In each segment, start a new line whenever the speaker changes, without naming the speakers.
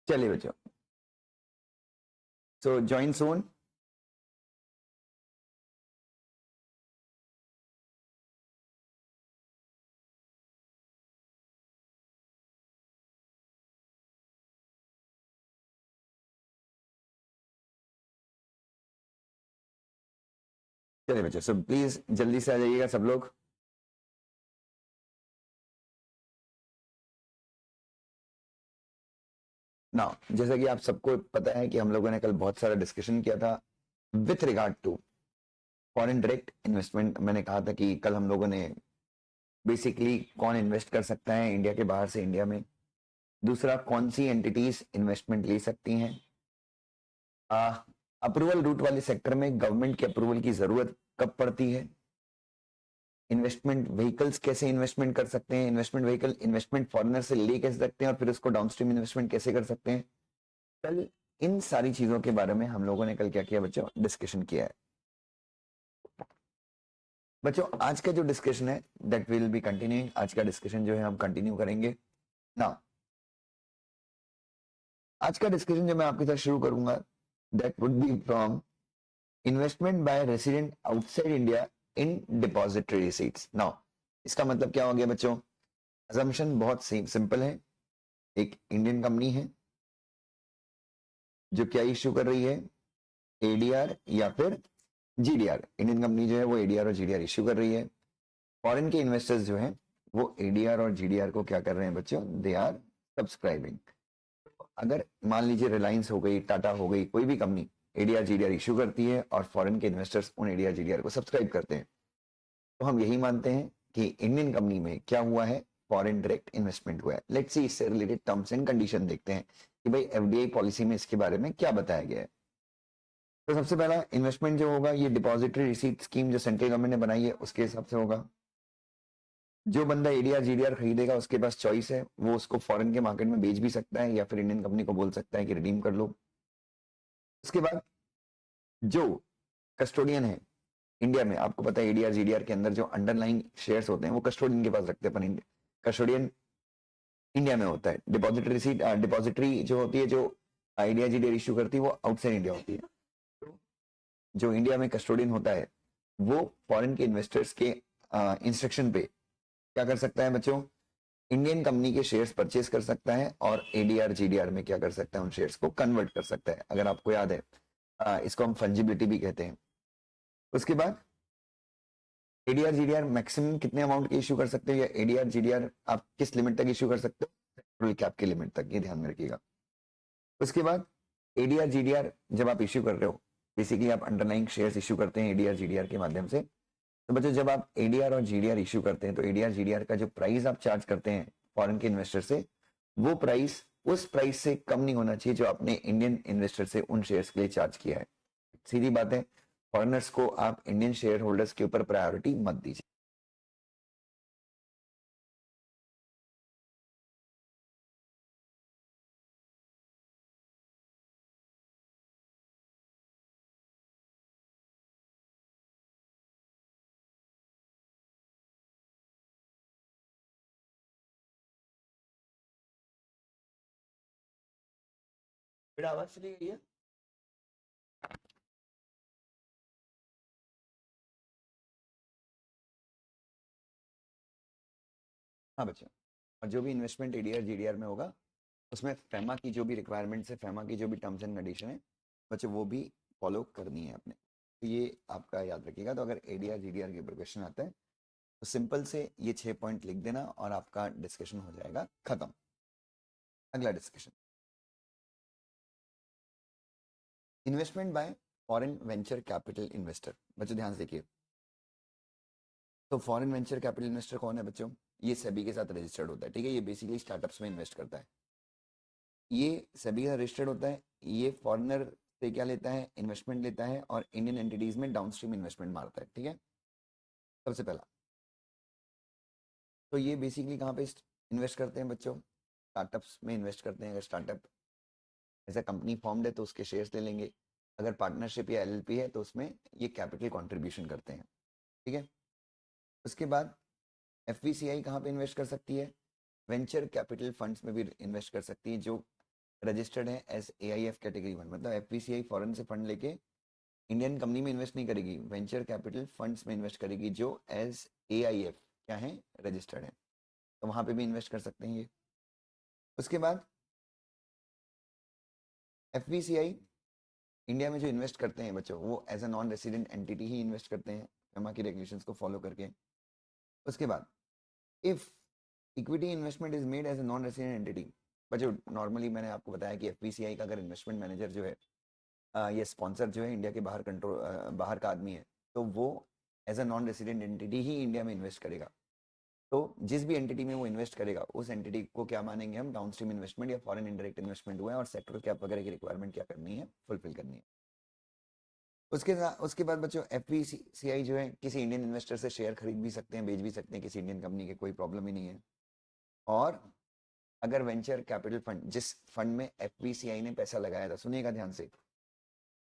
चलिए बच्चों, सो ज्वाइन सून। चलिए बच्चों, सो प्लीज जल्दी से आ जाइएगा सब लोग। ना, जैसा कि आप सबको पता है कि हम लोगों ने कल बहुत सारा डिस्कशन किया था with regard to foreign direct investment. मैंने कहा था कि कल हम लोगों ने बेसिकली कौन इन्वेस्ट कर सकता है इंडिया के बाहर से इंडिया में, दूसरा कौन सी एंटिटीज इन्वेस्टमेंट ले सकती हैं, अप्रूवल रूट वाले सेक्टर में गवर्नमेंट के अप्रूवल की जरूरत कब पड़ती है, इन्वेस्टमेंट व्हीकल्स कैसे इन्वेस्टमेंट कर सकते हैं, इन्वेस्टमेंट व्हीकल इन्वेस्टमेंट फॉरेनर से ले कैसे सकते हैं और फिर उसको डाउनस्ट्रीम इन्वेस्टमेंट कैसे कर सकते हैं। कल इन सारी चीजों के बारे में हम लोगों ने कल क्या किया बच्चों, डिस्कशन किया है। बच्चों आज का जो डिस्कशन है दैट विल बी कंटिन्यूइंग, आज का डिस्कशन जो है हम कंटिन्यू करेंगे ना। आज का डिस्कशन जो मैं आपके साथ शुरू करूंगा that would be from investment by resident outside India in depository receipts. Now इसका मतलब क्या हो गया बच्चों, अजम्पशन बहुत सिंपल है। एक इंडियन कंपनी है जो क्या इश्यू कर रही है, एडीआर या फिर जीडीआर। इंडियन कंपनी जो है वो एडीआर और जीडीआर इश्यू कर रही है। फॉरेन के इन्वेस्टर्स जो हैं वो एडीआर और जीडीआर को क्या कर रहे हैं बच्चों, दे आर सब्सक्राइबिंग। अगर मान लीजिए रिलायंस हो गई, टाटा हो गई, कोई भी कंपनी एडीआर जीडीआर इश्यू करती है और फॉरेन के इन्वेस्टर्स उन एडीआर जीडीआर को सब्सक्राइब करते हैं, तो हम यही मानते हैं कि इंडियन कंपनी में क्या हुआ है, फॉरेन डायरेक्ट इन्वेस्टमेंट हुआ है। लेट्स सी इससे रिलेटेड टर्म्स एंड कंडीशन देखते हैं कि भाई एफडीआई पॉलिसी में इसके बारे में क्या बताया गया है। तो सबसे पहला इन्वेस्टमेंट जो होगा ये डिपॉजिटरी रिसीट स्कीम जो सेंट्रल गवर्नमेंट ने बनाई है उसके हिसाब से होगा। जो बंदा एडीआर जीडीआर खरीदेगा उसके पास चॉइस है, वो उसको फॉरेन के मार्केट में बेच भी सकता है या फिर इंडियन कंपनी को बोल सकता है कि रिडीम कर लो। उसके बाद जो कस्टोडियन है इंडिया में, आपको पता है एडीआर जीडीआर के अंदर जो अंडरलाइंग शेयर्स होते हैं वो कस्टोडियन के पास रखते हैं अपन। कस्टोडियन इंडिया में होता है। डिपॉजिटरी रिसीट डिपॉजिटरी जो होती है, जो आइडिया जीडीआर इश्यू करती है वो आउटसाइड इंडिया होती है। तो जो इंडिया में कस्टोडियन होता है वो फॉरेन के इन्वेस्टर्स के इंस्ट्रक्शन पे क्या कर सकता है बच्चों, इंडियन कंपनी के शेयर्स परचेज कर सकता है और एडीआर जीडीआर में क्या कर सकता है, उन शेयर्स को कन्वर्ट कर सकता है। अगर आपको याद है इसको हम फंजिबिलिटी भी कहते हैं। उसके बाद एडीआर जीडीआर मैक्सिमम कितने अमाउंट के इश्यू कर सकते हो या एडीआर जीडीआर आप किस लिमिट तक इश्यू कर सकते हो, टोटल कैप की लिमिट तक, ये ध्यान में रखिएगा। उसके बाद एडीआर जीडीआर जब आप इश्यू कर रहे हो, बेसिकली आप अंडरलाइंग शेयर्स इश्यू करते हैं एडीआर जीडीआर के माध्यम से। तो बच्चों जब आप एडीआर और जीडीआर इश्यू करते हैं तो एडीआर जीडीआर का जो प्राइस आप चार्ज करते हैं फॉरेन के इन्वेस्टर से, वो प्राइस उस प्राइस से कम नहीं होना चाहिए जो आपने इंडियन इन्वेस्टर से उन शेयर्स के लिए चार्ज किया है। सीधी बात है, फॉरेनर्स को आप इंडियन शेयर होल्डर्स के ऊपर प्रायोरिटी मत दीजिए। मेरा आवाज चली गई है? हाँ बच्चों, और जो भी इन्वेस्टमेंट एडीआर जीडीआर में होगा उसमें फेमा की जो भी रिक्वायरमेंट्स है, फेमा की जो भी टर्म्स एंड कंडीशन है बच्चों, वो भी फॉलो करनी है आपने। तो ये आपका याद रखिएगा। तो अगर एडीआर जीडीआर के ऊपर क्वेश्चन आता है तो सिंपल से ये 6 पॉइंट लिख देना और आपका डिस्कशन हो जाएगा खत्म। अगला discussion, investment by foreign venture capital investor. बच्चों ध्यान से देखिए, तो फॉरेन वेंचर कैपिटल इन्वेस्टर कौन है बच्चों, ये सेबी के साथ रजिस्टर्ड होता है। ठीक है, ये बेसिकली स्टार्टअप्स में इन्वेस्ट करता है। ये सेबी का रजिस्टर्ड होता है। ये फॉरेनर से क्या लेता है, इन्वेस्टमेंट लेता है और इंडियन एंटिटीज में डाउनस्ट्रीम इन्वेस्टमेंट मारता है। ठीक है, सबसे पहला तो ये बेसिकली कहाँ पे इन्वेस्ट करते हैं बच्चों, स्टार्टअप्स में इन्वेस्ट करते हैं। अगर स्टार्टअप ऐसा कंपनी फॉर्म्ड है तो उसके शेयर्स ले लेंगे। अगर पार्टनरशिप या एलएलपी है तो उसमें ये कैपिटल कंट्रीब्यूशन करते हैं। ठीक है, उसके बाद एफवीसीआई कहाँ पे इन्वेस्ट कर सकती है, वेंचर कैपिटल फंड्स में भी इन्वेस्ट कर सकती है जो रजिस्टर्ड है एज AIF कैटेगरी 1, मतलब FVCI फॉरेन से फंड लेके इंडियन कंपनी में इन्वेस्ट नहीं करेगी, वेंचर कैपिटल फंड्स में इन्वेस्ट करेगी जो एज AIF क्या है, रजिस्टर्ड है, तो वहां पे भी इन्वेस्ट कर सकते हैं ये। उसके बाद FVCI इंडिया में जो इन्वेस्ट करते हैं बच्चों वो as a non resident entity ही इन्वेस्ट करते हैं FEMA की रेगुलेशंस को फॉलो करके। उसके बाद if equity investment is made as a non resident entity, बच्चों नॉर्मली मैंने आपको बताया कि FVCI का अगर इन्वेस्टमेंट मैनेजर जो है ये स्पॉन्सर जो है इंडिया के बाहर बाहर का आदमी है, तो वो as a non resident entity ही इंडिया में इन्वेस्ट करेगा। तो जिस भी एंटिटी में वो इन्वेस्ट करेगा उस एंटिटी को क्या मानेंगे हम, डाउनस्ट्रीम इन्वेस्टमेंट या फॉरेन इंडायरेक्ट इन्वेस्टमेंट हुआ है और सेक्टर कैप वगैरह की रिक्वायरमेंट क्या करनी है, फुलफिल करनी है। उसके बाद बच्चों FVCI जो है किसी इंडियन इन्वेस्टर से शेयर खरीद भी सकते हैं, बेच भी सकते हैं किसी इंडियन कंपनी के, कोई प्रॉब्लम ही नहीं है। और अगर वेंचर कैपिटल फंड, जिस फंड में FVCI ने पैसा लगाया था, सुनिएगा ध्यान से,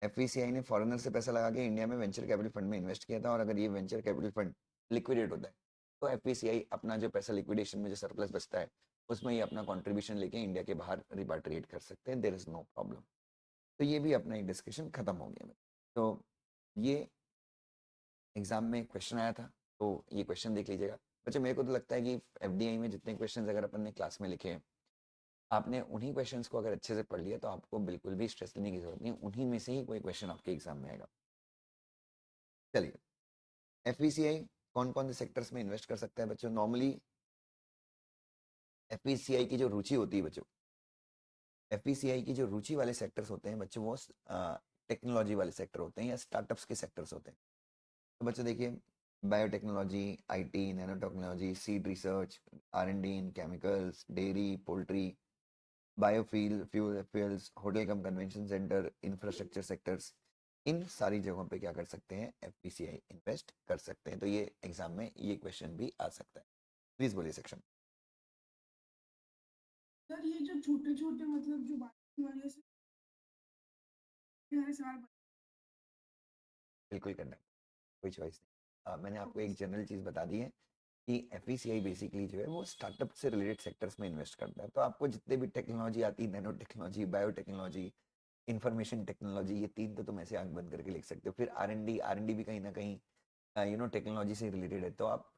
FVCI ने फॉरेनर से पैसा लगा के इंडिया में वेंचर कैपिटल फंड में इन्वेस्ट किया था, और अगर ये वेंचर कैपिटल फंड लिक्विडेट होता है तो FVCI अपना जो पैसा लिक्विडेशन में जो सरप्लस बचता है उसमें ये अपना कॉन्ट्रीब्यूशन लेके इंडिया के बाहर रिपाट्रिएट कर सकते हैं, देयर इज नो प्रॉब्लम। तो ये भी अपना एक डिस्कशन खत्म हो गया। तो ये एग्जाम में क्वेश्चन आया था, तो ये क्वेश्चन देख लीजिएगा बच्चों। मेरे को तो लगता है कि FDI में जितने क्वेश्चन अगर अपन ने क्लास में लिखे हैं, आपने उन्हीं क्वेश्चंस को अगर अच्छे से पढ़ लिया तो आपको बिल्कुल भी स्ट्रेस लेने की जरूरत नहीं, उन्हीं में से ही कोई क्वेश्चन आपके एग्जाम में आएगा। चलिए, FVCI कौन कौन से सेक्टर्स में इन्वेस्ट कर सकता है बच्चों। नॉर्मली FVCI की जो रुचि होती है बच्चों, FVCI की जो रुचि वाले सेक्टर्स होते हैं बच्चों, वो टेक्नोलॉजी वाले सेक्टर होते हैं या स्टार्टअप्स के सेक्टर्स होते हैं। तो बच्चों देखिए, biotechnology, IT, nano technology, seed research, R&D in chemicals, dairy, poultry, biofuel fuels, hotel cum convention centre, infrastructure sectors, इन सारी जगहों पे क्या कर सकते हैं, FVCI इन्वेस्ट कर सकते हैं। तो ये एग्जाम में ये क्वेश्चन भी आ सकता है। प्लीज बोलिए सेक्शन।
सर ये जो छोटे छोटे मतलब जो बाकी वाले से हर साल
बिल्कुल करना है, कोई चॉइस नहीं। मैंने आपको
ओके
एक जनरल चीज बता दी है कि FVCI बेसिकली जो है वो स्टार्टअप से रिलेटेड सेक्टर्स में इन्वेस्ट करता है। तो आपको जितने भी टेक्नोलॉजी आती है, nano technology, biotechnology, information technology, ये तीन तो तुम ऐसे आंख बंद करके लिख सकते हो। फिर R&D भी कहीं ना कहीं टेक्नोलॉजी से रिलेटेड है, तो आप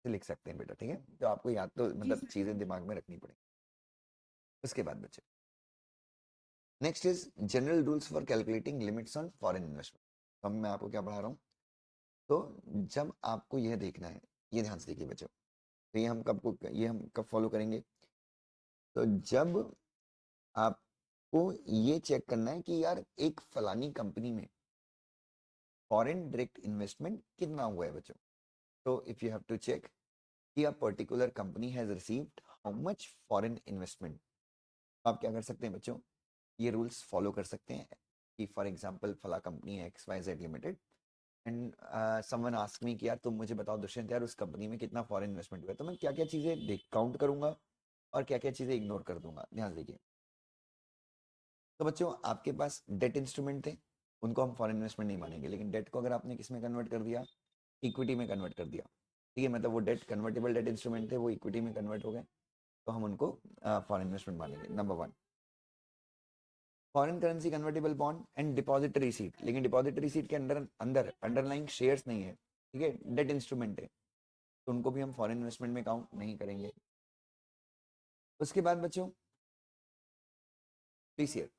लिख सकते हैं बेटा, ठीक है। तो आपको याद तो
जी
मतलब
सर।
चीजें दिमाग में रखनी पड़ेगी। उसके बाद बच्चे, next is general rules for calculating limits on foreign investment. तो मैं आपको क्या पढ़ा रहा हूँ, तो जब आपको यह देखना है, ये ध्यान से देखिए बच्चों, तो ये हम कब फॉलो करेंगे, तो जब आपको ये चेक करना है कि यार एक फलानी कंपनी में फॉरेन डायरेक्ट इन्वेस्टमेंट कितना हुआ है बच्चों। तो if you have to check कि a particular company has received how much foreign investment, आप क्या कर सकते हैं बच्चों, ये रूल्स फॉलो कर सकते हैं कि फॉर एग्जांपल फला कंपनी है XYZ limited, and someone ask me कि यार तुम मुझे बताओ दुष्यंत यार उस कंपनी में कितना फॉरेन इन्वेस्टमेंट हुआ है, तो मैं क्या क्या चीजें देख काउंट करूंगा और क्या क्या चीजें इग्नोर कर दूंगा, ध्यान देखिए। तो बच्चों आपके पास डेट इंस्ट्रूमेंट थे, उनको हम फॉरेन इन्वेस्टमेंट नहीं मानेंगे, लेकिन डेट को अगर आपने किस में कन्वर्ट कर दिया, इक्विटी में कन्वर्ट कर दिया, ठीक है, मतलब वो डेट कन्वर्टेबल डेट इंस्ट्रूमेंट थे, वो इक्विटी में कन्वर्ट हो गए, तो हम उनको फॉरेन इन्वेस्टमेंट मानेंगे। Number one, foreign currency convertible bond and depository seat, लेकिन डिपॉजिटरी सीट के अंदर अंदर अंडरलाइंग शेयर्स नहीं है, ठीक है, डेट इंस्ट्रूमेंट है, तो उनको भी हम फॉरेन इन्वेस्टमेंट में काउंट नहीं करेंगे। उसके बाद बच्चों प्लीज,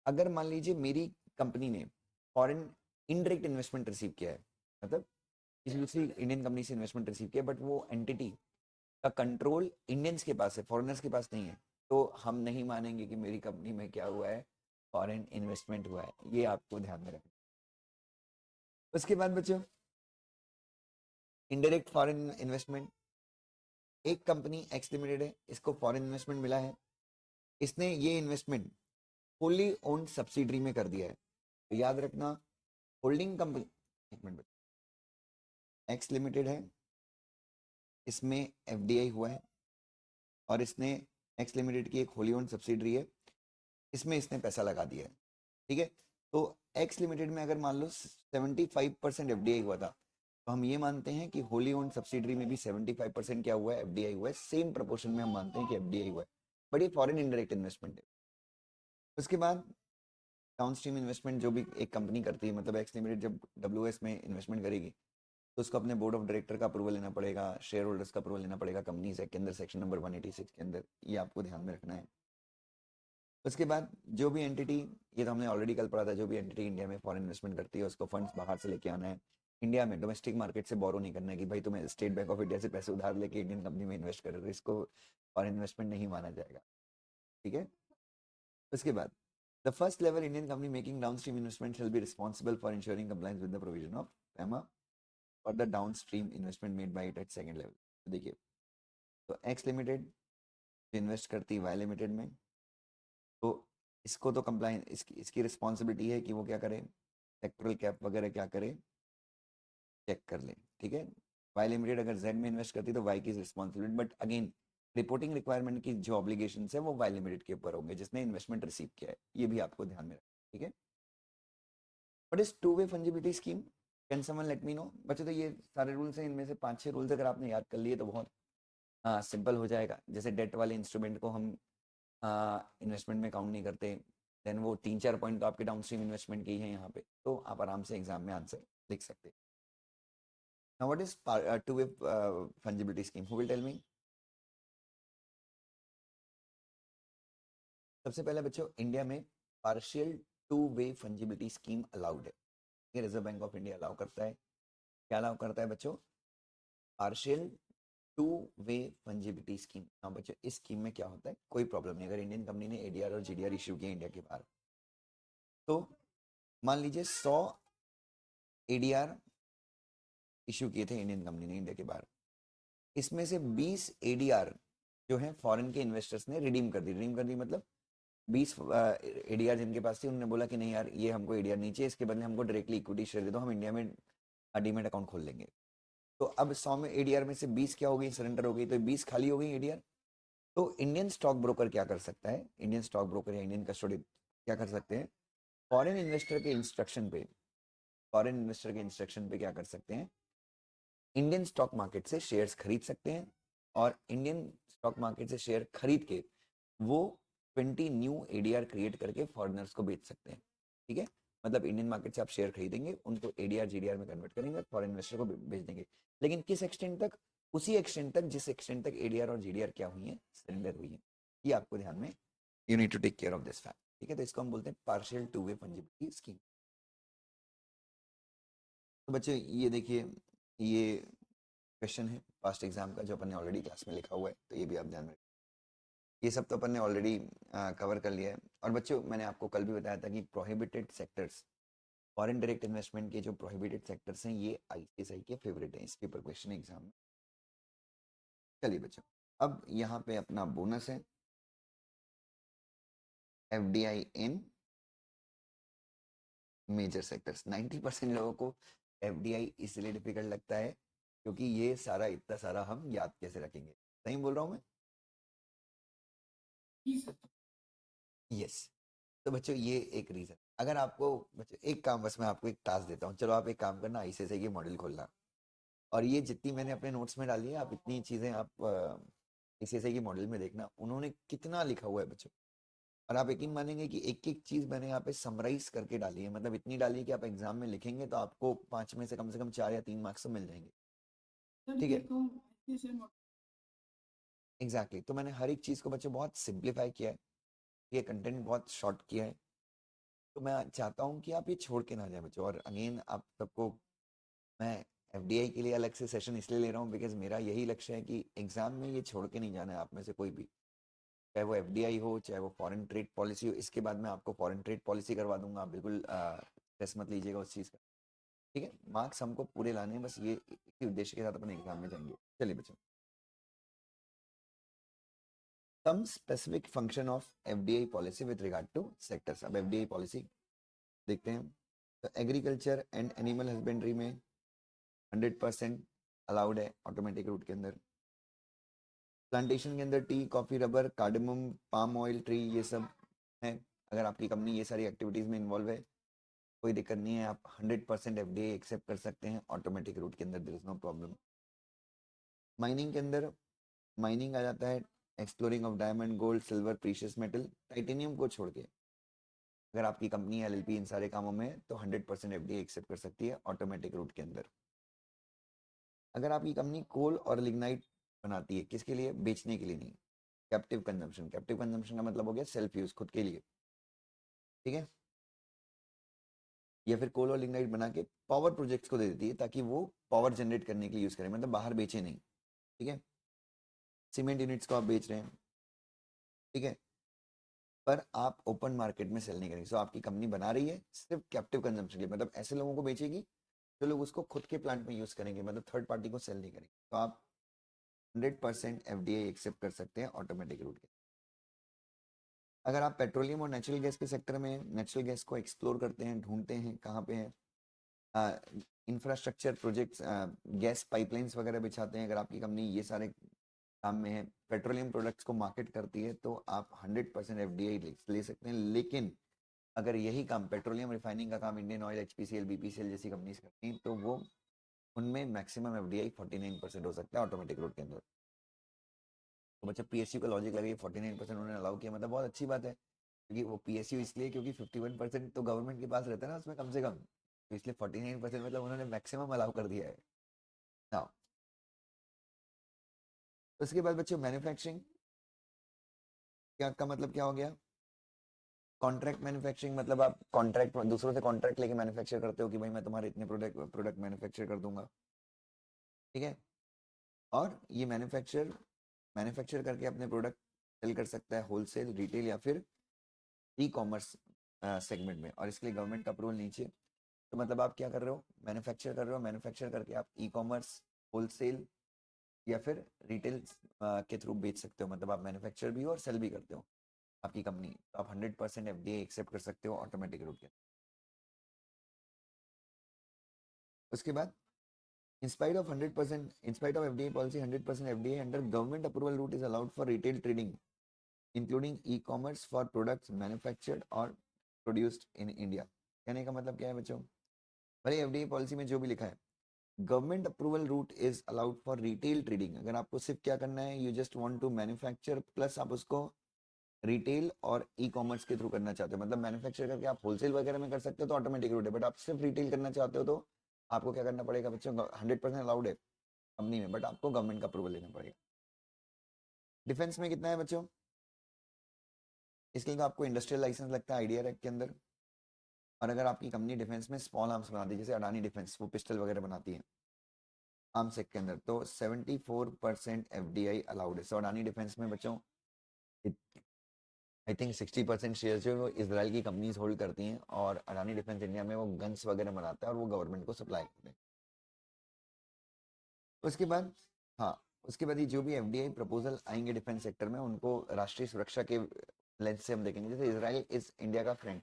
अगर मान लीजिए मेरी कंपनी ने फॉरेन इनडायरेक्ट इन्वेस्टमेंट रिसीव किया है, मतलब किसी दूसरी इंडियन कंपनी से इन्वेस्टमेंट रिसीव किया, बट वो एंटिटी का कंट्रोल इंडियंस के पास है, फॉरेनर्स के पास नहीं है, तो हम नहीं मानेंगे कि मेरी कंपनी में क्या हुआ है, फॉरेन इन्वेस्टमेंट हुआ है। ये आपको ध्यान में रखना। उसके बाद बच्चों, इनडायरेक्ट फॉरेन इन्वेस्टमेंट, एक कंपनी एक्स लिमिटेड है, इसको फॉरेन इन्वेस्टमेंट मिला है, इसने ये इन्वेस्टमेंट होली ओन्ड सब्सिडरी में कर दिया है, तो याद रखना होल्डिंग कंपनी, एक मिनट, एक्स लिमिटेड है, इसमें FDI हुआ है और इसने, एक्स लिमिटेड की एक होली ओन्ड सब्सिडरी है, इसमें इसने पैसा लगा दिया है, ठीक है। तो एक्स लिमिटेड में अगर मान लो 75% FDI हुआ था, तो हम ये मानते हैं कि होली ओन्ड सब्सिडरी में भी 75% क्या हुआ है, FDI हुआ है, सेम प्रोपोर्शन में हम मानते हैं कि FDI हुआ है, बट ये फॉरेन इनडायरेक्ट इन्वेस्टमेंट है। उसके बाद डाउन स्ट्रीम इन्वेस्टमेंट जो भी एक कंपनी करती है, मतलब एक्स लिमिटेड जब WS में इन्वेस्टमेंट करेगी तो उसको अपने बोर्ड ऑफ डायरेक्टर का अप्रूवल लेना पड़ेगा, शेयर होल्डर्स का अप्रूवल लेना पड़ेगा कंपनीज एक्ट के अंदर सेक्शन नंबर 186 के अंदर, ये आपको ध्यान में रखना है। उसके बाद जो भी एंटिटी, ये तो हमने ऑलरेडी कल पढ़ा था, जो भी एंटिटी इंडिया में फॉरेन इन्वेस्टमेंट करती है उसको फंड्स बाहर से लेके आना है, इंडिया में डोमेस्टिक मार्केट से बोरो नहीं करना है कि भाई तुम्हें स्टेट बैंक ऑफ इंडिया से पैसे उधार लेके इंडियन कंपनी में इन्वेस्ट कर रहे हो, इसको फॉरेन इन्वेस्टमेंट नहीं माना जाएगा, ठीक है। उसके बाद the first level Indian company making downstream investment shall be responsible for ensuring compliance with the provision of FEMA और the downstream investment made by it at second level. तो देखिए, तो एक्स लिमिटेड इन्वेस्ट करती है Y limited में, तो इसको तो कंप्लाइन इसकी रिस्पॉन्सिबिलिटी है कि वो क्या करे, सेक्टरल कैप वगैरह क्या करे, चेक कर ले, ठीक है। वाई लिमिटेड अगर जेड में इन्वेस्ट करती है तो वाई की responsibility, but again reporting requirement की जो ऑब्लिगेशन है वो वाई लिमिटेड के ऊपर होंगे जिसने इन्वेस्टमेंट रिसीव किया है, ये भी आपको ध्यान में रखना, ठीक है। बट इस two way fungibility scheme, can someone let me know. बच्चों तो ये सारे रूल्स हैं, इनमें से 5-6 रूल्स अगर आपने याद कर लिए तो बहुत सिंपल हो जाएगा। जैसे डेट वाले इंस्ट्रूमेंट को हम इन्वेस्टमेंट में काउंट नहीं करते, देन वो 3-4 पॉइंट तो आपके डाउनस्ट्रीम इन्वेस्टमेंट की है यहाँ पे, तो आप आराम से एग्जाम में आंसर लिख सकते हैं। Now what is two way fungibility scheme, who will tell me. सबसे पहले बच्चों, इंडिया में partial two way fungibility scheme allowed है, ये reserve bank of India allow करता है। क्या अलाउ करता है बच्चों, partial two way fungibility scheme. हाँ बच्चों, इस स्कीम में क्या होता है, कोई प्रॉब्लम नहीं, अगर इंडियन कंपनी ने ADR और GDR इश्यू किया इंडिया के बाहर, तो मान लीजिए 100 ADR इश्यू किए थे इंडियन कंपनी ने इंडिया के बाहर, इसमें से 20 ADR जो है फॉरेन के इन्वेस्टर्स ने रिडीम कर दी, मतलब 20 ADR जिनके पास थी उन्होंने बोला कि नहीं यार ये हमको ADR नहीं चाहिए, इसके बदले हमको डायरेक्टली इक्विटी शेयर दे दो, हम इंडिया में डीमेट अकाउंट खोल लेंगे। तो अब 100 में ADR में से 20 क्या हो गई, सरेंडर हो गई, तो 20 खाली हो गई ADR। तो इंडियन स्टॉक ब्रोकर क्या कर सकता है, इंडियन स्टॉक ब्रोकर या इंडियन कस्टोडी क्या कर सकते हैं, फॉरेन इन्वेस्टर के इंस्ट्रक्शन पे, क्या कर सकते हैं, इंडियन स्टॉक मार्केट से शेयर्स खरीद सकते हैं, और इंडियन स्टॉक मार्केट से शेयर खरीद के वो 20 न्यू ADR क्रिएट करके फॉरेनर्स को बेच सकते हैं, ठीक है। मतलब इंडियन मार्केट से आप शेयर खरीदेंगे, उनको ADR GDR में कन्वर्ट करेंगे, फॉरेन इन्वेस्टर को बेच देंगे, लेकिन किस एक्सटेंट तक, उसी एक्सटेंट तक जिस एक्सटेंट तक ADR और GDR क्या हुई है, सरेंडर हुई है। ये आपको ध्यान में, you need to take care of this fact, ठीक है। तो इसको हम बोलते हैं partial two way fungibility scheme. तो बच्चे ये देखिए, ये क्वेश्चन है पास्ट एग्जाम का जो अपन ने ऑलरेडी क्लास में लिखा हुआ है, तो ये भी आप ध्यान में, ये सब तो अपन ने ऑलरेडी कवर कर लिया है। और बच्चों मैंने आपको कल भी बताया था कि prohibited sectors, foreign direct investment के जो प्रोहिबिटेड सेक्टर्स हैं, ये ICSI के फेवरेट हैं, इसके ऊपर क्वेश्चन एग्जाम में। चलिए बच्चों, अब यहाँ पे अपना बोनस है, FDI इन मेजर सेक्टर्स। 90% लोगों को FDI इसलिए डिफिकल्ट लगता है क्योंकि ये सारा इतना सारा हम याद कैसे रखेंगे, सही बोल रहा हूँ मैं, यस। तो बच्चों ये एक रीजन, अगर आपको बच्चों एक काम, बस मैं आपको एक टास्क देता हूँ, चलो आप एक काम करना, ICSI की मॉडल खोलना, और ये जितनी मैंने अपने नोट्स में डाली है आप इतनी चीजें आप ICSI की मॉडल में देखना, उन्होंने कितना लिखा हुआ है बच्चों, और आप यकीन मानेंगे कि एक एक चीज मैंने यहाँ पे समराइज करके डाली है, मतलब इतनी डाली है कि आप एग्जाम में लिखेंगे तो आपको 5 में से कम 4 या 3 मार्क्स तो मिल जाएंगे, ठीक है। एग्जैक्टली तो मैंने हर एक चीज को बच्चों बहुत सिंप्लीफाई किया है, ये कंटेंट बहुत शॉर्ट किया है, तो मैं चाहता हूँ कि आप ये छोड़ के ना जाए बच्चों। और अगेन आप सबको मैं FDI के लिए अलग से सेशन इसलिए ले रहा हूँ बिकॉज मेरा यही लक्ष्य है कि एग्जाम में ये छोड़ के नहीं जाना है आप में से कोई भी, चाहे वो FDI हो चाहे वो फॉरेन ट्रेड पॉलिसी हो। इसके बाद मैं आपको फॉरेन ट्रेड पॉलिसी करवा दूंगा, आप बिल्कुल स्ट्रेस मत लीजिएगा उस चीज़ का, ठीक है। मार्क्स हमको पूरे लाने हैं, बस ये इसी उद्देश्य के साथ अपने एग्जाम में जाएंगे। चलिए बच्चों, some specific function of FDI policy with regard to sectors। अब FDI पॉलिसी देखते हैं, तो एग्रीकल्चर एंड एनिमल हस्बेंड्री में 100% अलाउड है ऑटोमेटिक रूट के अंदर, प्लांटेशन के अंदर T, coffee, rubber, cardamom, palm oil tree, ये सब है। अगर आपकी कंपनी ये सारी एक्टिविटीज में इन्वॉल्व है, कोई दिक्कत नहीं है, आप 100% FDI एक्सेप्ट कर सकते हैं ऑटोमेटिक रूट के अंदर, there is no problem. Mining के अंदर, माइनिंग आ जाता है exploring of diamond, gold, silver, precious metal, titanium को छोड़ के, अगर आपकी कंपनी एलएलपी इन सारे कामों में है तो 100% एफडीआई एक्सेप्ट कर सकती है ऑटोमेटिक रूट के अंदर। अगर आपकी कंपनी कोल और लिग्नाइट बनाती है, किसके लिए? बेचने के लिए नहीं, कैप्टिव कंजम्पशन। कैप्टिव कंजम्पशन का मतलब हो गया सेल्फ यूज, खुद के लिए, ठीक है। या फिर कोल और लिग्नाइट बना के पावर प्रोजेक्ट्स को दे देती है ताकि वो पावर जनरेट करने के लिए यूज करें, मतलब बाहर बेचे नहीं, ठीक है। सीमेंट यूनिट्स को आप बेच रहे हैं, ठीक है, पर आप ओपन मार्केट में सेल नहीं करेंगे। सो आपकी कंपनी बना रही है सिर्फ कैप्टिव कंजम्पशन के लिए, मतलब ऐसे लोगों को बेचेगी जो लोग उसको खुद के प्लांट में यूज करेंगे, मतलब थर्ड पार्टी को सेल नहीं करेंगे। तो आप 100% एफडीआई एक्सेप्ट कर सकते हैं ऑटोमेटिक रूट के। अगर आप पेट्रोलियम और नेचुरल गैस के सेक्टर में नेचुरल गैस को एक्सप्लोर करते हैं, ढूंढते हैं कहाँ पे है, इंफ्रास्ट्रक्चर प्रोजेक्ट्स, गैस पाइपलाइंस वगैरह बिछाते हैं, अगर आपकी कंपनी ये सारे काम में है, पेट्रोलियम प्रोडक्ट्स को मार्केट करती है, तो आप 100% एफडीआई ले सकते हैं। लेकिन अगर यही काम पेट्रोलियम रिफाइनिंग का काम इंडियन ऑयल, एचपीसीएल, बीपीसीएल जैसी कंपनीज करती हैं, तो वो उनमें मैक्सिमम एफडीआई 49% हो सकता है ऑटोमेटिक रूट के अंदर। तो बच्चा पीएसयू का लॉजिक लगे, 49% उन्होंने अलाउ किया, मतलब बहुत अच्छी बात है, क्योंकि वो पीएसयू इसलिए क्योंकि 51% तो गवर्नमेंट के पास रहता है ना उसमें कम से कम, तो इसलिए 49% मतलब उन्होंने मैक्सिमम अलाउ कर दिया है। हाँ, उसके बाद बच्चों मैन्युफैक्चरिंग क्या का मतलब क्या हो गया? कॉन्ट्रैक्ट मैन्युफैक्चरिंग, मतलब आप कॉन्ट्रैक्ट दूसरों से कॉन्ट्रैक्ट लेके मैन्युफैक्चर करते हो कि भाई मैं तुम्हारे इतने प्रोडक्ट प्रोडक्ट मैन्युफैक्चर कर दूंगा, ठीक है। और ये मैन्युफैक्चर करके अपने प्रोडक्ट सेल कर सकता है होलसेल, रिटेल या फिर ई कॉमर्स सेगमेंट में, और इसके लिए गवर्नमेंट का अप्रूवल नीचे। तो मतलब आप क्या कर रहे हो? मैन्युफैक्चर कर रहे हो, मैन्युफैक्चर करके आप ई कॉमर्स, होलसेल या फिर रिटेल के थ्रू बेच सकते हो, मतलब आप मैन्युफैक्चर भी हो और सेल भी करते हो आपकी कंपनी, तो आप 100% एफडीआई एक्सेप्ट कर सकते हो ऑटोमेटिक रूट के। उसके बाद in spite of FDA policy, 100% FDA under government approval route is allowed for retail trading, including e-commerce for products manufactured or produced in India। कहने का मतलब क्या है बच्चों? भले एफडीए पॉलिसी में जो भी लिखा है, government approval route is allowed for retail trading. अगर आपको सिर्फ क्या करना है, you just want to manufacture plus आप उसको रिटेल और ई कॉमर्स के थ्रू करना चाहते हो, मतलब मैन्युफैक्चर करके आप होलसेल वगैरह में कर सकते हो तो ऑटोमेटिक रूट है, बट आप सिर्फ रिटेल करना चाहते हो तो आपको क्या करना पड़ेगा बच्चों? 100% अलाउड है कंपनी में, बट आपको गवर्नमेंट का अप्रूवल लेना पड़ेगा। डिफेंस में कितना है बच्चों? इसके लिए तो आपको इंडस्ट्रियल लाइसेंस लगता है आईडीआर एक्ट के अंदर। और अगर आपकी कंपनी डिफेंस में स्मॉल आर्म्स बनाती है, जैसे अडानी डिफेंस, वो पिस्टल वगैरह बनाती है आर्म्स एक्ट के अंदर, तो 74% एफडीआई अलाउड है। सो अडानी डिफेंस में बच्चों आई थिंक 60% शेयर जो है वो इसराइल की कंपनीज होल्ड करती हैं, और अडानी डिफेंस इंडिया में वो गन्स वगैरह बनाता है और वो गवर्नमेंट को सप्लाई करते हैं। उसके बाद, हाँ, उसके बाद ये जो भी एफडीआई प्रपोजल आएंगे डिफेंस सेक्टर में, उनको राष्ट्रीय सुरक्षा के लेंस से हम देखेंगे। जैसे इसराइल इज इंडिया का फ्रेंड,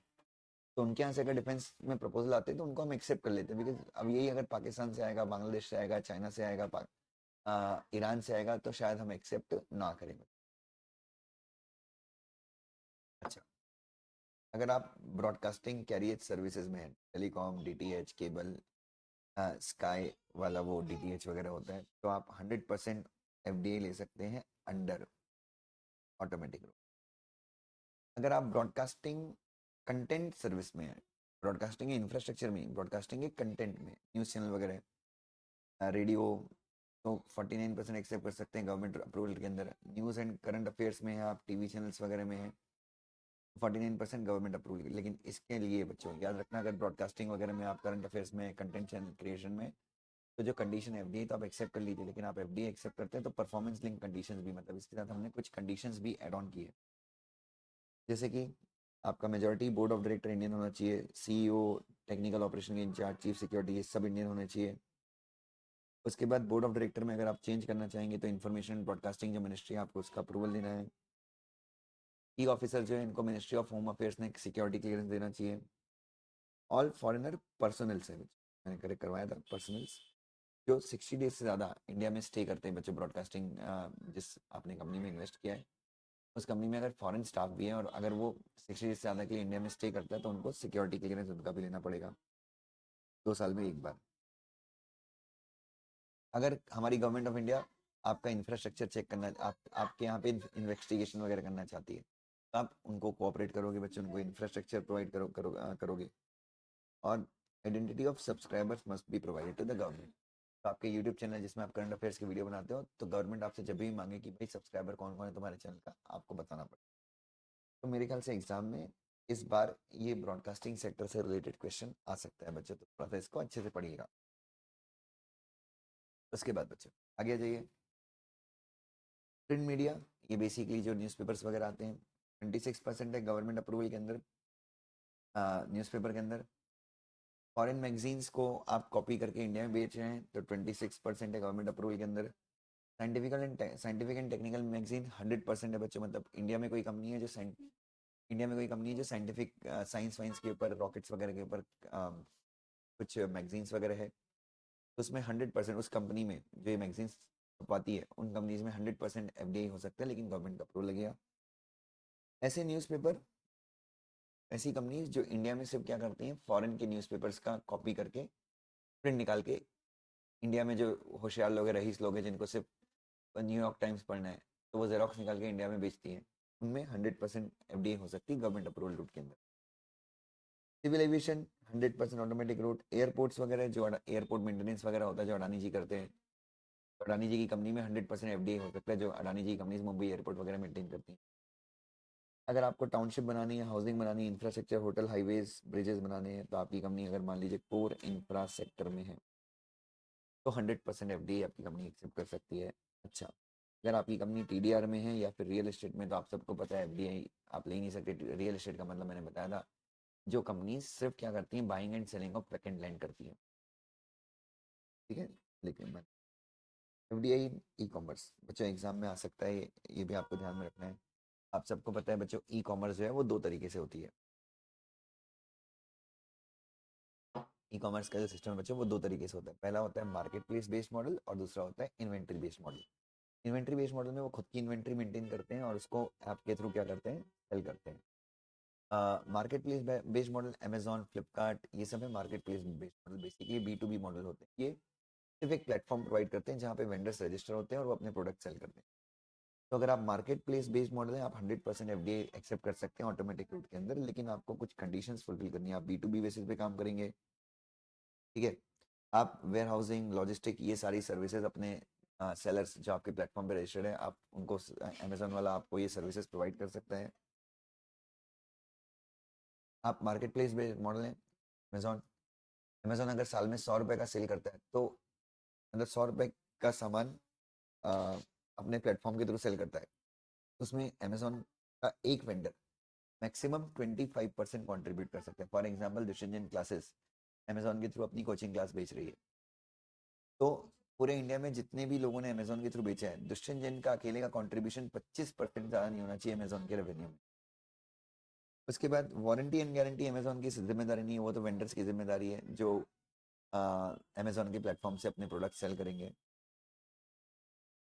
तो उनके यहाँ से अगर डिफेंस में प्रपोजल आते हैं तो उनको हम एक्सेप्ट कर लेते हैं, बिकॉज अब यही अगर पाकिस्तान से आएगा, बांग्लादेश से आएगा, चाइना से आएगा, ईरान से आएगा, तो शायद हम एक्सेप्ट ना करेंगे। अच्छा, अगर आप ब्रॉडकास्टिंग कैरियर सर्विसेज में हैं, टेलीकॉम, डीटीएच, केबल, स्काई वाला वो डीटीएच वगैरह होता है, तो आप 100% एफडीए ले सकते हैं अंडर ऑटोमेटिक। अगर आप ब्रॉडकास्टिंग कंटेंट सर्विस में हैं, ब्रॉडकास्टिंग के इंफ्रास्ट्रक्चर में, ब्रॉडकास्टिंग के कंटेंट में, न्यूज़ चैनल वगैरह, रेडियो, तो 49% एक्सेप्ट कर सकते हैं गवर्नमेंट अप्रूवल के अंदर। न्यूज़ एंड करंट अफेयर्स में है आप, टीवी चैनल्स वगैरह में है, 49% गवर्नमेंट अप्रूवल। लेकिन इसके लिए बच्चों याद रखना, अगर ब्रॉडकास्टिंग वगैरह में आप, करंट अफेयर्स में, कंटेंट चैनल क्रिएशन में, तो जो कंडीशन है एफडीए तो आप एक्सेप्ट कर लीजिए, लेकिन आप एफडीए एक्सेप्ट करते हैं तो परफॉर्मेंस लिंक कंडीशंस भी, मतलब इसके साथ हमने कुछ कंडीशंस भी ऐड ऑन की है, जैसे कि आपका majority board of director Indian होना चाहिए, सीईओ, टेक्निकल ऑपरेशन के इंचार्ज, चीफ सिक्योरिटी, ये सब इंडियन होने चाहिए। उसके बाद बोर्ड ऑफ डायरेक्टर में अगर आप चेंज करना चाहेंगे तो इन्फॉर्मेशन ब्रॉडकास्टिंग जो मिनिस्ट्री है आपको उसका अप्रूवल लेना है। की ऑफिसर जो है इनको मिनिस्ट्री ऑफ होम अफेयर्स ने सिक्योरिटी क्लियरेंस देना चाहिए। ऑल फॉरेनर पर्सनल्स है, मैंने करेक्ट करवाया था, पर्सनल्स जो 60 डेज से ज़्यादा इंडिया में स्टे करते हैं बच्चों, ब्रॉडकास्टिंग जिस आपने कंपनी में इन्वेस्ट किया है उस कंपनी में अगर फॉरेन स्टाफ भी है और अगर वो 60 डेज से ज़्यादा के लिए इंडिया में स्टे करता है तो उनको सिक्योरिटी क्लियरेंस उनका भी लेना पड़ेगा 2 साल में एक बार। अगर हमारी गवर्नमेंट ऑफ इंडिया आपका इंफ्रास्ट्रक्चर चेक करना, आपके यहाँ पे इन्वेस्टिगेशन वगैरह करना चाहती है, आप उनको कोऑपरेट करोगे बच्चों, उनको इंफ्रास्ट्रक्चर प्रोवाइड करोगे। और identity of subscribers must be provided to the government. तो आपके यूट्यूब चैनल जिसमें आप करंट अफेयर्स की वीडियो बनाते हो, तो गवर्नमेंट आपसे जब भी मांगे कि भाई सब्सक्राइबर कौन कौन है तुम्हारे चैनल का, आपको बताना पड़ेगा। तो मेरे ख्याल से एग्जाम में इस बार ये ब्रॉडकास्टिंग सेक्टर से रिलेटेड क्वेश्चन आ सकता है बच्चों, तो थोड़ा सा इसको अच्छे से पढ़िएगा। उसके बाद बच्चों आगे आ जाइए। प्रिंट मीडिया, ये बेसिकली जो न्यूज़पेपर्स वगैरह आते हैं, 26% है गवर्नमेंट अप्रूवल के अंदर न्यूज़पेपर के अंदर। फॉरेन मैगजीन्स को आप कॉपी करके इंडिया में बेच रहे हैं, तो 26% है गवर्नमेंट अप्रूवल के अंदर। साइंटिफिक एंड टेक्निकल मैगजीन 100% है बच्चों, मतलब इंडिया में कोई कंपनी है जो साइंटिफिक साइंस वाइंस के ऊपर, रॉकेट्स वगैरह के ऊपर कुछ मैगजीन्स वगैरह है, तो उसमें 100% उस कंपनी में जो ये मैगजीन्स छपवाती है, उन कंपनीज में 100% एफडीआई हो सकता है, लेकिन गवर्नमेंट का अप्रूवल लगेगा। ऐसे न्यूज़पेपर, ऐसी कंपनीज जो इंडिया में सिर्फ क्या करती हैं, फॉरेन के न्यूज़पेपर्स का कॉपी करके प्रिंट निकाल के, इंडिया में जो होशियार लोग हैं, रईस लोग हैं, जिनको सिर्फ न्यूयॉर्क टाइम्स पढ़ना है, तो वो जेरोक्स निकाल के इंडिया में बेचती हैं, उनमें 100% एफडीआई हो सकती है गवर्नमेंट अप्रूवल रूट के अंदर। Civil aviation 100% automatic route. Airports वगैरह, जो एयरपोर्ट मेंटेनेंस वगैरह होता है जो अडानी जी करते हैं, तो अडानी जी की कंपनी में 100% एफडीआई हो सकता है, जो अडानी जी की कंपनीज मुंबई एयरपोर्ट वगैरह मेंटेन करती हैं। अगर आपको टाउनशिप बनानी है, हाउसिंग बनानी है, इंफ्रास्ट्रक्चर, होटल, हाईवेज, ब्रिजेस बनाने हैं, तो आपकी कंपनी अगर मान लीजिए कोर इंफ्रा सेक्टर में है, तो 100% एफडीआई आपकी कंपनी एक्सेप्ट कर सकती है। अच्छा, अगर आपकी कंपनी टीडीआर में है या फिर रियल एस्टेट में, तो आप सबको पता है एफडीआई आप ले ही नहीं सकते। रियल एस्टेट का मतलब मैंने बताया था, जो कंपनी सिर्फ क्या करती हैं, buying and selling of vacant land करती है, ठीक है। लेकिन एफडीआई ई कॉमर्स बच्चों एग्जाम में आ सकता है, ये भी आपको ध्यान में रखना है। आप सबको पता है बच्चों, ई कॉमर्स जो है वो दो तरीके से होती है। ई कॉमर्स का जो सिस्टम है बच्चों, वो दो तरीके से होता है। पहला होता है मार्केट प्लेस बेस्ड मॉडल, और दूसरा होता है inventory based model. Inventory based model में वो खुद की इन्वेंट्री मेंटेन करते हैं और उसको ऐप के थ्रू क्या करते हैं, सेल करते हैं। Market place based model, Amazon, Flipkart, ये सब है market place based model. Basically B2B model होते हैं ये, सिर्फ एक प्लेटफॉर्म प्रोवाइड करते हैं जहाँ पे वेंडर्स रजिस्टर होते हैं और वो अपने प्रोडक्ट सेल करते हैं। तो अगर आप मार्केट प्लेस बेस्ड मॉडल है, आप 100% एफडीआई एक्सेप्ट कर सकते हैं ऑटोमेटिक रूट के अंदर, लेकिन आपको कुछ कंडीशंस फुलफिल करनी है। आप B2B बेसिस पे काम करेंगे, ठीक है। आप वेयर हाउसिंग, लॉजिस्टिक, ये सारी सर्विसेज अपने सेलर्स जो आपके प्लेटफॉर्म पे रजिस्टर्ड है, आप उनको, अमेजोन वाला आपको ये सर्विसेज प्रोवाइड कर सकता है। आप मार्केट प्लेस बेस्ड मॉडल है, अमेजोन। अमेजोन अगर साल में 100 रुपये का सेल करता है, तो मतलब 100 रुपये का सामान अ, अपने प्लेटफॉर्म के थ्रू सेल करता है, उसमें अमेजोन का एक वेंडर मैक्सिमम 25% कॉन्ट्रीब्यूट कर सकते हैं। फॉर एग्जाम्पल दुष्यंजन क्लासेस अमेजोन के थ्रू अपनी कोचिंग क्लास बेच रही है, तो पूरे इंडिया में जितने भी लोगों ने अमेजोन के थ्रू बेचा है, दुष्यंजन का अकेले का कॉन्ट्रीब्यूशन 25% ज़्यादा नहीं होना चाहिए अमेजोन के रेवेन्यू में। उसके बाद वारंटी एंड गारंटी अमेजोन की जिम्मेदारी नहीं है, वो तो वेंडर्स की जिम्मेदारी है जो अमेजोन के प्लेटफॉर्म से अपने प्रोडक्ट सेल करेंगे।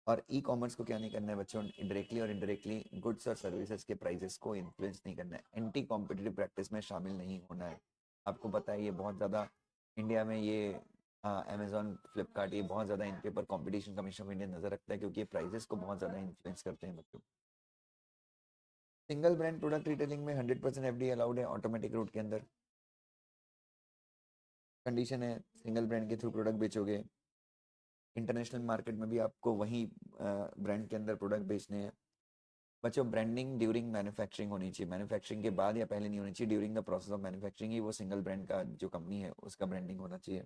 और ई कॉमर्स को क्या नहीं करना है बच्चों, डायरेक्टली और इनडायरेक्टली गुड्स और सर्विसेज के प्राइसेस को इन्फ्लुएंस नहीं करना है, एंटी कॉम्पिटिटिव प्रैक्टिस में शामिल नहीं होना है। आपको पता है ये बहुत ज़्यादा इंडिया में, ये अमेजोन, फ्लिपकार्ट, ये बहुत ज़्यादा इनके ऊपर कॉम्पिटिशन कमीशन ऑफ इंडिया नज़र रखता है, क्योंकि ये प्राइसेस को बहुत ज़्यादा इन्फ्लुएंस करते हैं बच्चों। सिंगल ब्रांड प्रोडक्ट रिटेलिंग में 100% एफडी अलाउड है ऑटोमेटिक रूट के अंदर। कंडीशन है, सिंगल ब्रांड के थ्रू प्रोडक्ट बेचोगे, इंटरनेशनल मार्केट में भी आपको वही ब्रांड के अंदर प्रोडक्ट बेचने हैं। बच्चों ब्रांडिंग ड्यूरिंग मैन्युफैक्चरिंग होनी चाहिए, मैन्युफैक्चरिंग के बाद या पहले नहीं होनी चाहिए, during the process of manufacturing ही वो सिंगल ब्रांड का जो कंपनी है उसका ब्रांडिंग होना चाहिए।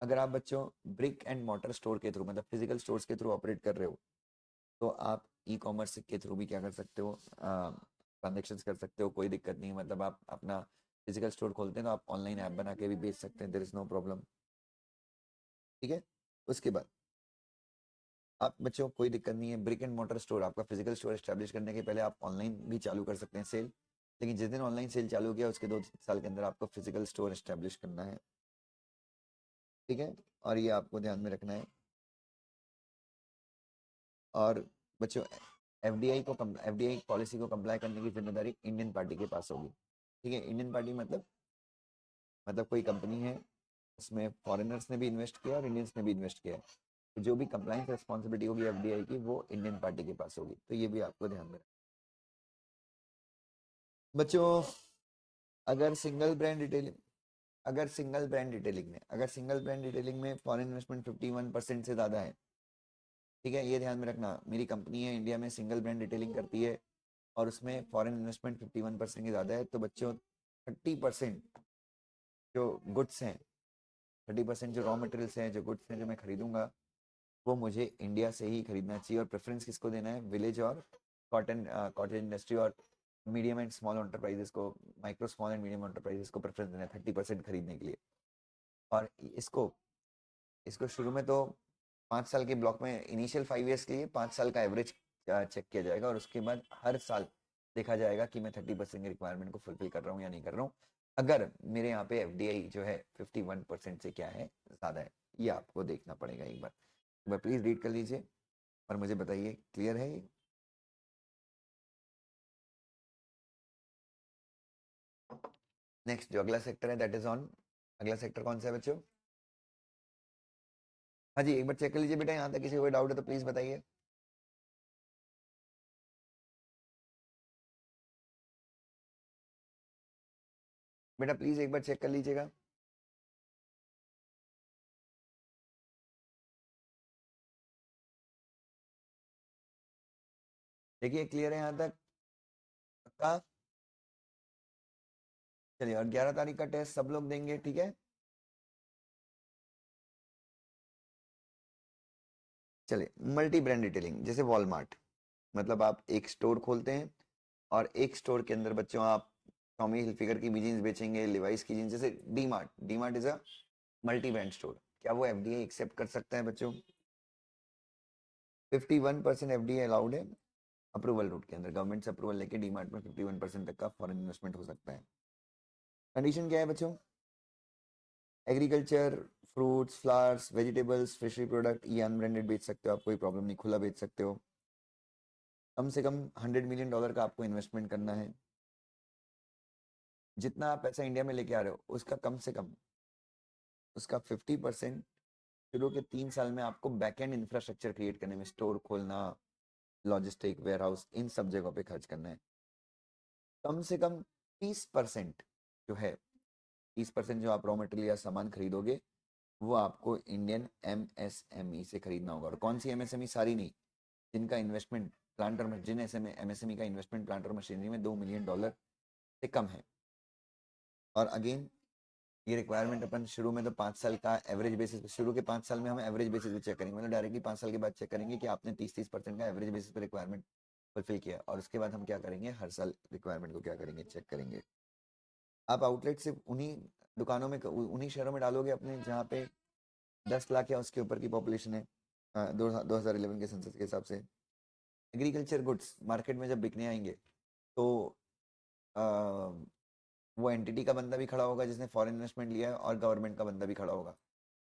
अगर आप बच्चों ब्रिक एंड मोटर स्टोर के थ्रू, मतलब फिजिकल स्टोर्स के थ्रू ऑपरेट कर रहे हो, तो आप ई कॉमर्स के थ्रू भी क्या कर सकते हो, ट्रांजेक्शन्स कर सकते हो, कोई दिक्कत नहीं है। मतलब आप अपना फिजिकल स्टोर खोलते हैं तो आप ऑनलाइन ऐप बना के भी बेच सकते हैं, देयर इज नो प्रॉब्लम, ठीक है। उसके बाद आप बच्चों कोई दिक्कत नहीं है, ब्रिक एंड मोटर स्टोर, आपका फिजिकल स्टोर एस्टेब्लिश करने के पहले आप ऑनलाइन भी चालू कर सकते हैं सेल, लेकिन जिस दिन ऑनलाइन सेल चालू किया उसके 2 साल के अंदर आपको फिजिकल स्टोर एस्टेब्लिश करना है, ठीक है। और ये आपको ध्यान में रखना है। और बच्चों एफडीआई पॉलिसी को कंप्लाई करने की जिम्मेदारी इंडियन पार्टी के पास होगी, ठीक है। इंडियन पार्टी मतलब कोई कंपनी है, उसमें फॉरेनर्स ने भी इन्वेस्ट किया और इंडियंस ने भी इन्वेस्ट किया है, तो जो भी कंप्लाइंस रिस्पॉन्सिबिलिटी होगी एफडीआई की, वो इंडियन पार्टी के पास होगी, तो ये भी आपको ध्यान में रखना है। बच्चों अगर सिंगल ब्रांड डिटेलिंग में फॉरेन इन्वेस्टमेंट 51% से ज़्यादा है, ठीक है, ये ध्यान में रखना। मेरी कंपनी है इंडिया में सिंगल ब्रांड डिटेलिंग करती है और उसमें फॉरेन इन्वेस्टमेंट 51% की ज़्यादा है, तो बच्चों 30% जो गुड्स हैं, 30% जो रॉ मटेरियल्स हैं, जो गुड्स हैं जो मैं खरीदूंगा, वो मुझे इंडिया से ही खरीदना चाहिए। और प्रेफरेंस किसको देना है? विलेज और कॉटेज इंडस्ट्री और मीडियम एंड स्मॉल एंटरप्राइजेस को, micro small and medium enterprises को प्रेफरेंस देना है 30% खरीदने के लिए। और इसको शुरू में तो 5 साल के ब्लॉक में, इनिशियल 5 ईयर्स के लिए 5 साल का एवरेज चेक किया जाएगा और उसके बाद हर साल देखा जाएगा कि मैं 30% की रिक्वायरमेंट को फुलफिल कर रहा हूँ या नहीं कर रहा हूँ। अगर मेरे यहाँ पे एफडीआई जो है 51% से क्या है, ज़्यादा है, ये आपको देखना पड़ेगा। एक बार प्लीज़ रीड कर लीजिए और मुझे बताइए, क्लियर है ये? नेक्स्ट जो अगला सेक्टर है दैट इज ऑन, अगला सेक्टर कौन सा है बच्चों? हाँ जी, एक बार चेक कर लीजिए बेटा, यहाँ तक किसी को कोई डाउट है तो प्लीज़ बताइए। बेटा प्लीज़ एक बार चेक कर लीजिएगा। देखिए क्लियर है यहाँ तक? पक्का? चलिए, और 11 तारीख का टेस्ट सब लोग देंगे, ठीक है? चलिए, मल्टी ब्रांड डिटेलिंग जैसे वॉलमार्ट, मतलब आप एक स्टोर खोलते हैं और एक स्टोर के अंदर बच्चों आप टॉमी हिलफिगर की भी जीन्स बेचेंगे, लिवाइस की जीन्स, जैसे D mart is a multi brand store. क्या वो एफडीए एक्सेप्ट कर सकता है बच्चों? 51% एफडीए अलाउड है अप्रूवल रूट के अंदर, गवर्नमेंट से अप्रूवल लेके डीमार्ट में 51% तक का फॉरेन इन्वेस्टमेंट हो सकता है। कंडीशन क्या है बच्चों? Agriculture, fruits, flowers, vegetables, fishery product, ये अनब्रांडेड बेच सकते हो आप, कोई प्रॉब्लम नहीं, खुला बेच सकते हो। कम से कम $100 मिलियन का आपको इन्वेस्टमेंट करना है। जितना आप पैसा इंडिया में लेके आ रहे हो उसका कम से कम उसका 50% शुरू के 3 साल में आपको बैक एंड इंफ्रास्ट्रक्चर क्रिएट करने में, स्टोर खोलना, लॉजिस्टिक, वेयर हाउस, इन सब जगहों पे खर्च करना है। कम से कम 30% जो है, 30% जो आप रॉ मटेरियल या सामान खरीदोगे वो आपको इंडियन एमएसएमई से खरीदना होगा। और कौन सी एमएसएमई? सारी नहीं, जिनका इन्वेस्टमेंट प्लांट और जिन एमएसएमई का इन्वेस्टमेंट प्लांट और मशीनरी में $2 मिलियन से कम है। और अगेन ये रिक्वायरमेंट अपन शुरू में तो 5 साल का एवरेज बेसिस पे, शुरू के 5 साल में हम एवरेज बेसिस पे चेक करेंगे, मतलब डायरेक्टली 5 साल के बाद चेक करेंगे कि आपने 30% का एवरेज बेसिस पे रिक्वायरमेंट फुलफिल किया। और उसके बाद हम क्या करेंगे, हर साल रिक्वायरमेंट को क्या करेंगे, चेक करेंगे। आप आउटलेट सिर्फ उन्हीं दुकानों में, उन्हीं शहरों में डालोगे अपने जहाँ पे 10 लाख या उसके ऊपर की पॉपुलेशन है, 2011 के सेंसस के हिसाब से। एग्रीकल्चर गुड्स मार्केट में जब बिकने आएंगे तो आ, वो एंटिटी का बंदा भी खड़ा होगा जिसने फॉरेन इन्वेस्टमेंट लिया है और गवर्नमेंट का बंदा भी खड़ा होगा।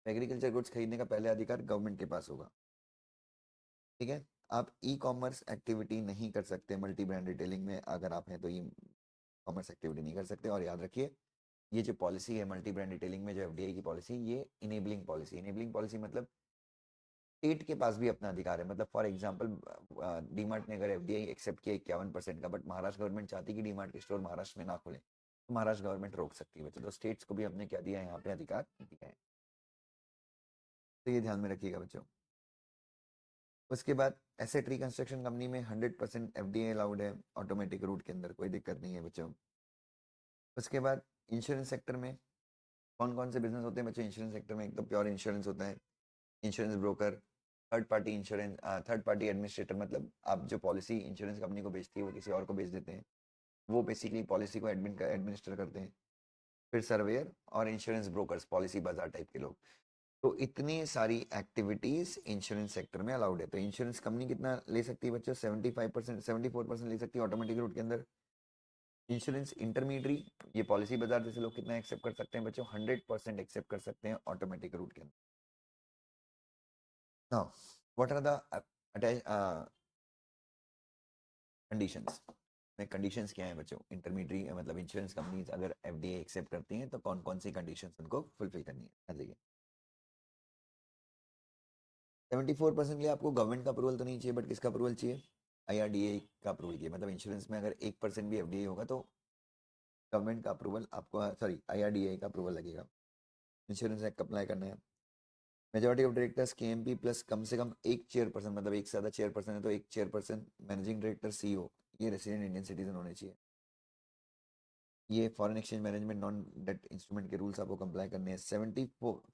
एग्रीकल्चर गुड्स खरीदने का पहले अधिकार गवर्नमेंट के पास होगा, ठीक है? आप ई कॉमर्स एक्टिविटी नहीं कर सकते मल्टी ब्रांड रिटेलिंग में, अगर आप हैं तो ई कॉमर्स एक्टिविटी नहीं कर सकते। और याद रखिए, ये जो पॉलिसी है मल्टी ब्रांड रिटेलिंग में, जो एफडीआई की पॉलिसी, ये इनेबलिंग पॉलिसी मतलब स्टेट के पास भी अपना अधिकार है। मतलब फॉर एग्जांपल, डीमार्ट ने अगर एफडीआई एक्सेप्ट किया 51% का, बट महाराष्ट्र गवर्नमेंट चाहती है कि डीमार्ट के स्टोर महाराष्ट्र में ना खोले, तो महाराष्ट्र गवर्नमेंट रोक सकती है बच्चों। तो स्टेट्स को भी हमने क्या दिया है, यहाँ पे अधिकार दिया है, तो ये ध्यान में रखिएगा बच्चों। उसके बाद एसेट रिकंस्ट्रक्शन कंपनी में 100% एफडीआई अलाउड है ऑटोमेटिक रूट के अंदर, कोई दिक्कत नहीं है बच्चों। उसके बाद इंश्योरेंस सेक्टर में कौन कौन से बिजनेस होते हैं बच्चों? इंश्योरेंस सेक्टर में एक तो प्योर इंश्योरेंस होता है, insurance broker, third party administrator, मतलब आप जो पॉलिसी इंश्योरेंस कंपनी को बेचती है वो किसी और को बेच देते हैं, वो बेसिकली पॉलिसी को एडमिनिस्टर करते हैं। फिर सर्वेयर और इंश्योरेंस ब्रोकर्स, पॉलिसी बाजार टाइप के लोग। तो इतनी सारी एक्टिविटीज इंश्योरेंस सेक्टर में अलाउड है। तो इंश्योरेंस कंपनी कितना ले सकती है बच्चों? 75%, 74% ले सकती है ऑटोमेटिक रूट के अंदर। इंश्योरेंस इंटरमीडियरी, ये पॉलिसी बाजार जैसे लोग कितना एक्सेप्ट कर सकते हैं बच्चों? 100% एक्सेप्ट कर सकते हैं ऑटोमेटिक रूट के अंदर। Now what are the conditions? में कंडीशंस क्या है बच्चों? इंटरमीडियरी मतलब इंश्योरेंस कंपनीज अगर एफडीए एक्सेप्ट करती हैं तो कौन कौन सी कंडीशंस उनको फुलफिल करनी है? देखिए, 74% के लिए आपको गवर्नमेंट का अप्रूवल तो नहीं चाहिए, बट किसका अप्रूवल चाहिए? आईआरडीए का अप्रूवल चाहिए। मतलब इंश्योरेंस में अगर 1% भी एफडीए होगा तो गवर्नमेंट का अप्रूवल आपको, सॉरी IRDAI का अप्रूवल लगेगा। इंश्योरेंस एक्ट अप्लाई करना है। Majority of directors KMP plus कम से कम एक चेयरपर्सन, मतलब एक से ज़्यादा चेयरपर्सन है तो एक चेयरपर्सन, मैनेजिंग डायरेक्टर, CEO, ये रेसिडेंट इंडियन सिटीजन होने चाहिए। ये foreign exchange management non debt instrument के रूल्स आपको कंप्लाई करने हैं। 70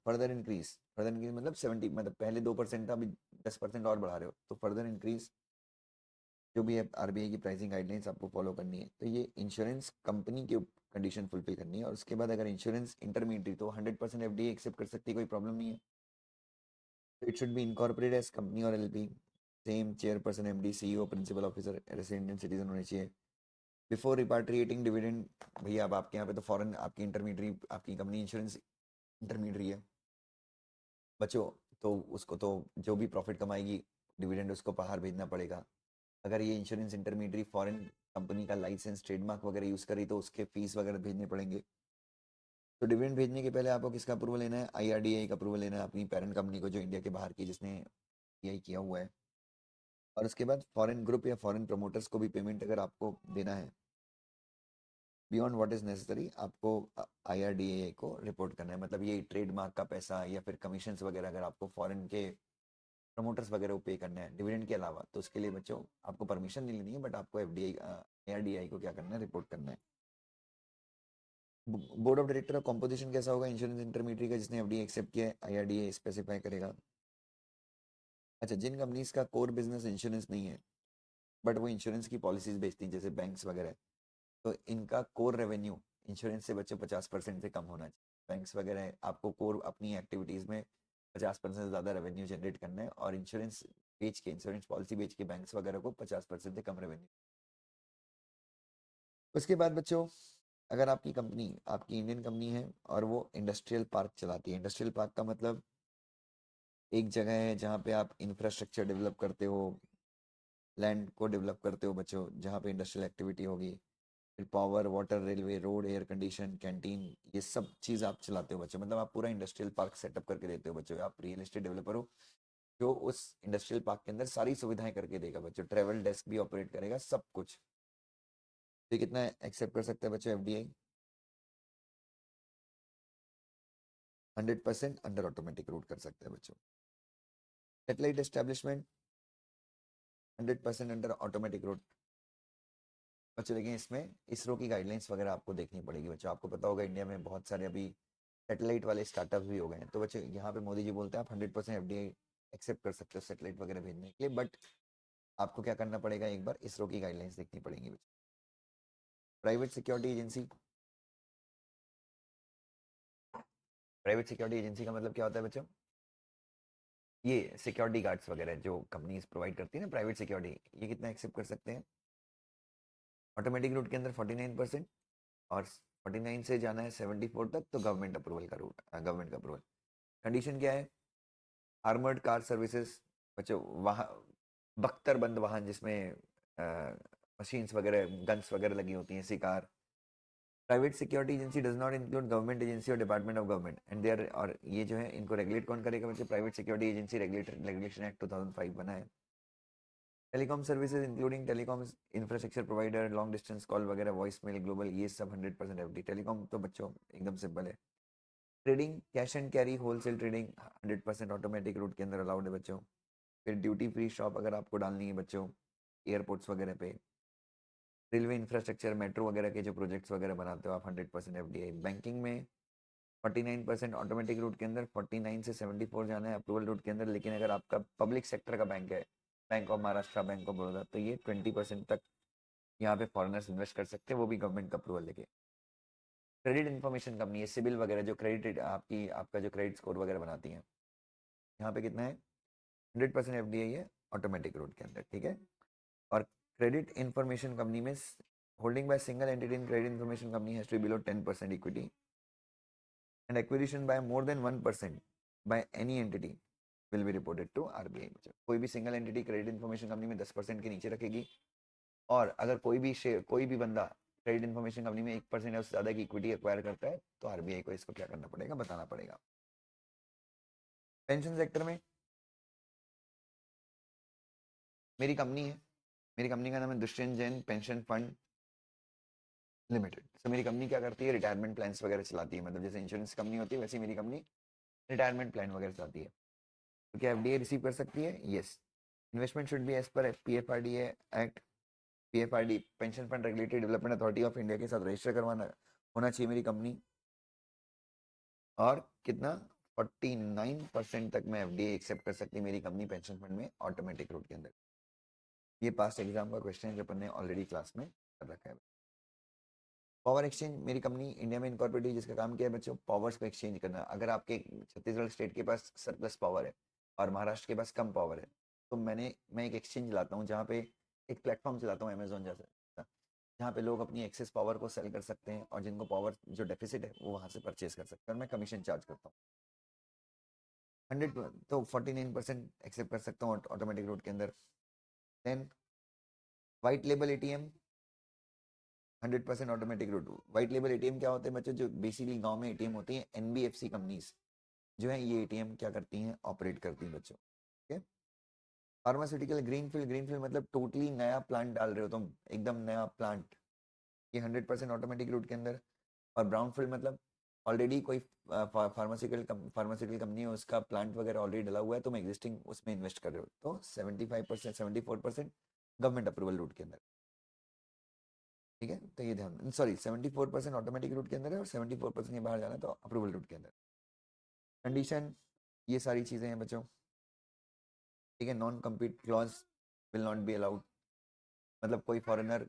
फर्दर इंक्रीज मतलब 70, मतलब पहले 2% था, अभी 10% और बढ़ा रहे हो, तो फर्दर इंक्रीज जो भी है RBI की प्राइसिंग गाइडलाइंस आपको फॉलो करनी है। तो ये इंश्योरेंस कंपनी की कंडीशन फुलफिल करनी है। और उसके बाद अगर इंश्योरेंस इंटरमीडिएट तो 100% FDI एक्सेप्ट कर सकती है, कोई प्रॉब्लम नहीं है। It should be incorporated as company और LP। Same chairperson, MD, CEO, principal officer resident citizen होने चाहिए। बिफोर रिपाट्रिएटिंग डिविडेंड, भैया अब आपके यहाँ पे तो फॉरेन आपकी इंटरमीडियरी, आपकी कंपनी इंश्योरेंस इंटरमीडियरी है बच्चों, तो उसको तो जो भी प्रॉफिट कमाएगी डिविडेंड उसको बाहर भेजना पड़ेगा। अगर ये इंश्योरेंस इंटरमीडियरी फॉरेन कंपनी का लाइसेंस ट्रेडमार्क वगैरह यूज़ करी तो उसके फीस वगैरह भेजने पड़ेंगे। तो डिविडेंड भेजने के पहले आपको किसका अप्रूवल लेना है? IRDAI का अप्रूवल लेना है, अपनी पेरेंट कंपनी को जो इंडिया के बाहर की, जिसने यही किया हुआ है। और उसके बाद फॉरेन ग्रुप या फॉरेन प्रमोटर्स को भी पेमेंट अगर आपको देना है बियॉन्ड व्हाट इज नेसेसरी, आपको IRDAI को रिपोर्ट करना है। मतलब ये ट्रेडमार्क का पैसा या फिर कमीशन वगैरह अगर आपको फॉरेन के प्रमोटर्स वगैरह को पे करना है डिविडेंड के अलावा, तो उसके लिए बच्चों आपको परमिशन नहीं लेनी है, बट आपको FDI IRDAI को क्या करना है? रिपोर्ट करना है। बोर्ड ऑफ डायरेक्टर का कॉम्पोजिशन कैसा होगा इंश्योरेंस इंटरमीडियरी का जिसने FDI एक्सेप्ट किया है? IRDAI स्पेसिफाई करेगा। अच्छा, जिन कंपनीज का कोर बिजनेस इंश्योरेंस नहीं है बट वो इंश्योरेंस की पॉलिसीज बेचती हैं, जैसे बैंक्स वगैरह, तो इनका कोर रेवेन्यू इंश्योरेंस से बच्चों 50% से कम होना चाहिए। बैंक्स वगैरह आपको कोर अपनी एक्टिविटीज़ में 50% से ज़्यादा रेवेन्यू जनरेट करना है, और इंश्योरेंस पॉलिसी बेच के बैंक्स वगैरह को 50% से कम रेवेन्यू। उसके बाद बच्चों, अगर आपकी कंपनी, आपकी इंडियन कंपनी है और वो इंडस्ट्रियल पार्क चलाती है, इंडस्ट्रियल पार्क का मतलब एक जगह है जहाँ पे आप इंफ्रास्ट्रक्चर डेवलप करते हो, लैंड को डेवलप करते हो बच्चों, जहाँ पे इंडस्ट्रियल एक्टिविटी होगी, फिर power, water, railway, road, air condition, canteen, ये सब चीज़ आप चलाते हो बच्चों। मतलब आप पूरा इंडस्ट्रियल पार्क सेटअप करके देते हो बच्चों। आप रियल एस्टेट डेवलपर हो जो उस इंडस्ट्रियल पार्क के अंदर सारी सुविधाएं करके देगा बच्चों। ट्रेवल डेस्क भी ऑपरेट करेगा, सब कुछ। तो ये कितना एक्सेप्ट कर सकता है बच्चों FDI? 100% अंडर ऑटोमेटिक रूट कर सकता है बच्चों। Satellite establishment 100% under automatic route बच्चों। लेकिन इसमें इसरो की गाइडलाइंस वगैरह आपको देखनी पड़ेगी बच्चों। आपको पता होगा इंडिया में बहुत सारे अभी सैटेलाइट वाले स्टार्टअप भी हो गए हैं, तो बच्चों यहाँ पे मोदी जी बोलते हैं आप 100% FDI एक्सेप्ट कर सकते हो सैटेलाइट वगैरह भेजने के लिए, बट आपको क्या करना पड़ेगा? एक बार इसरो की गाइडलाइंस देखनी पड़ेगी बच्चों। प्राइवेट सिक्योरिटी एजेंसी का मतलब क्या होता है बच्चों? ये सिक्योरिटी गार्ड्स वगैरह जो कंपनीज प्रोवाइड करती है ना, प्राइवेट सिक्योरिटी, ये कितना एक्सेप्ट कर सकते हैं? ऑटोमेटिक रूट के अंदर 49%, और 49 से जाना है 74 तक तो गवर्नमेंट अप्रूवल का रूट, गवर्नमेंट का अप्रूवल। कंडीशन क्या है? आर्मर्ड कार सर्विसेज बच्चों, वाहन, बख्तर बंद वाहन जिसमें मशीन्स वगैरह, गन्स वगैरह लगी होती हैं, ऐसी car. Private security agency does not include government agency और department of government and there, और ये जो है इनको रेगुलेट कौन करेगा बच्चे? Private security agency regulation act 2005 बना है। Telecom services including telecom infrastructure provider, long distance call वगैरह, वॉइस मेल, ग्लोबल, ये सब 100% FD। टेलीकॉम तो बच्चों एकदम सिंपल है। Trading, cash and carry, wholesale trading 100% automatic route के अंदर अलाउड है बच्चों। फिर ड्यूटी फ्री शॉप अगर आपको डालनी है बच्चों एयरपोर्ट्स वगैरह पे। रेलवे इंफ्रास्ट्रक्चर, मेट्रो वगैरह के जो प्रोजेक्ट्स वगैरह बनाते हो आप, 100% FDI। बैंकिंग में 49% ऑटोमेटिक रूट के अंदर, 49 से 74 जाना है अप्रूवल रूट के अंदर। लेकिन अगर आपका पब्लिक सेक्टर का बैंक है, bank of Maharashtra, bank of Baroda, तो ये 20% तक यहाँ पे फॉरेनर्स इन्वेस्ट कर सकते हैं, वो भी गवर्नमेंट का अप्रूवल लेके। क्रेडिट इन्फॉर्मेशन कंपनी है, सिबिल वगैरह जो क्रेडिट आपका जो क्रेडिट स्कोर वगैरह बनाती है, यहाँ पे कितना है? 100% FDI है ऑटोमेटिक रूट के अंदर, ठीक है। और क्रेडिट इन्फॉर्मेशन कंपनी में holding by single entity in credit information company has to be below 10% equity and acquisition by more than 1% by any entity will be reported to RBI। कोई भी single entity credit information company में 10% के नीचे रखेगी, और अगर कोई भी बंदा क्रेडिट इन्फॉर्मेशन कंपनी में 1% या उससे ज़्यादा की इक्विटी एक्वायर करता है तो RBI को इसको क्या करना पड़ेगा? बताना पड़ेगा। पेंशन सेक्टर में मेरी कंपनी है, मेरी कंपनी का नाम है Dushyant Jain pension fund limited. So मेरी कंपनी क्या करती है, रिटायरमेंट प्लान्स वगैरह चलाती है, मतलब जैसे इंश्योरेंस कंपनी होती है वैसे ही मेरी कंपनी रिटायरमेंट प्लान वगैरह चलाती है। तो क्या एफडीए रिसीव कर सकती है? Yes. Investment should be as per PFRDA act. PFRD pension fund regulatory development authority of India के साथ रजिस्टर करवाना होना चाहिए मेरी कंपनी। और कितना 49% तक मैं एफडीए एक्सेप्ट कर सकती है मेरी कंपनी पेंशन फंड में ऑटोमेटिक रूट के अंदर। ये पास्ट एग्जाम का क्वेश्चन है जो अपन ने ऑलरेडी क्लास में कर रखा है। पावर एक्सचेंज मेरी कंपनी इंडिया में इनकॉर्पोरेट हुई जिसका काम क्या है बच्चों, पावर्स को एक्सचेंज करना। अगर आपके छत्तीसगढ़ स्टेट के पास सरप्लस पावर है और महाराष्ट्र के पास कम पावर है, तो मैं एक एक्सचेंज चलाता हूँ जहाँ पे एक प्लेटफॉर्म चलाता हूँ अमेजोन जैसा, जहाँ पे लोग अपनी एक्सेस पावर को सेल कर सकते हैं और जिनको पावर जो डेफिसिट है वो वहाँ से परचेज कर सकते हैं और मैं कमीशन चार्ज करता हूँ 100। तो 49% एक्सेप्ट कर सकता हूँ ऑटोमेटिक रूट के अंदर। Then white label ATM 100% automatic route. White label ATM क्या होते हैं बच्चों, जो बेसिकली गांव में एटीएम होती हैं, एनबीएफसी कंपनीज जो है ये एटीएम क्या करती हैं, ऑपरेट करती हैं बच्चों। ठीक है। फार्मास्यूटिकल ग्रीनफील्ड, ग्रीनफील्ड मतलब टोटली नया प्लांट डाल रहे हो तुम, एकदम नया प्लांट, ये 100% ऑटोमेटिक रूट के अंदर। और ब्राउन फील्ड मतलब ऑलरेडी कोई फार्मास्यूटिकल कंपनी है उसका प्लांट वगैरह ऑलरेडी डला हुआ है, तुम एग्जिस्टिंग उसमें इन्वेस्ट कर रहे हो, तो 75% 74% गवर्नमेंट अप्रूवल रूट के अंदर। ठीक है, तो ये ध्यान, सॉरी 74% ऑटोमेटिक रूट के अंदर है और 74% के बाहर जाना है तो अप्रूवल रूट के अंदर। कंडीशन ये सारी चीज़ें हैं बच्चों। ठीक है, non compete clause will not be allowed, मतलब कोई फॉरेनर,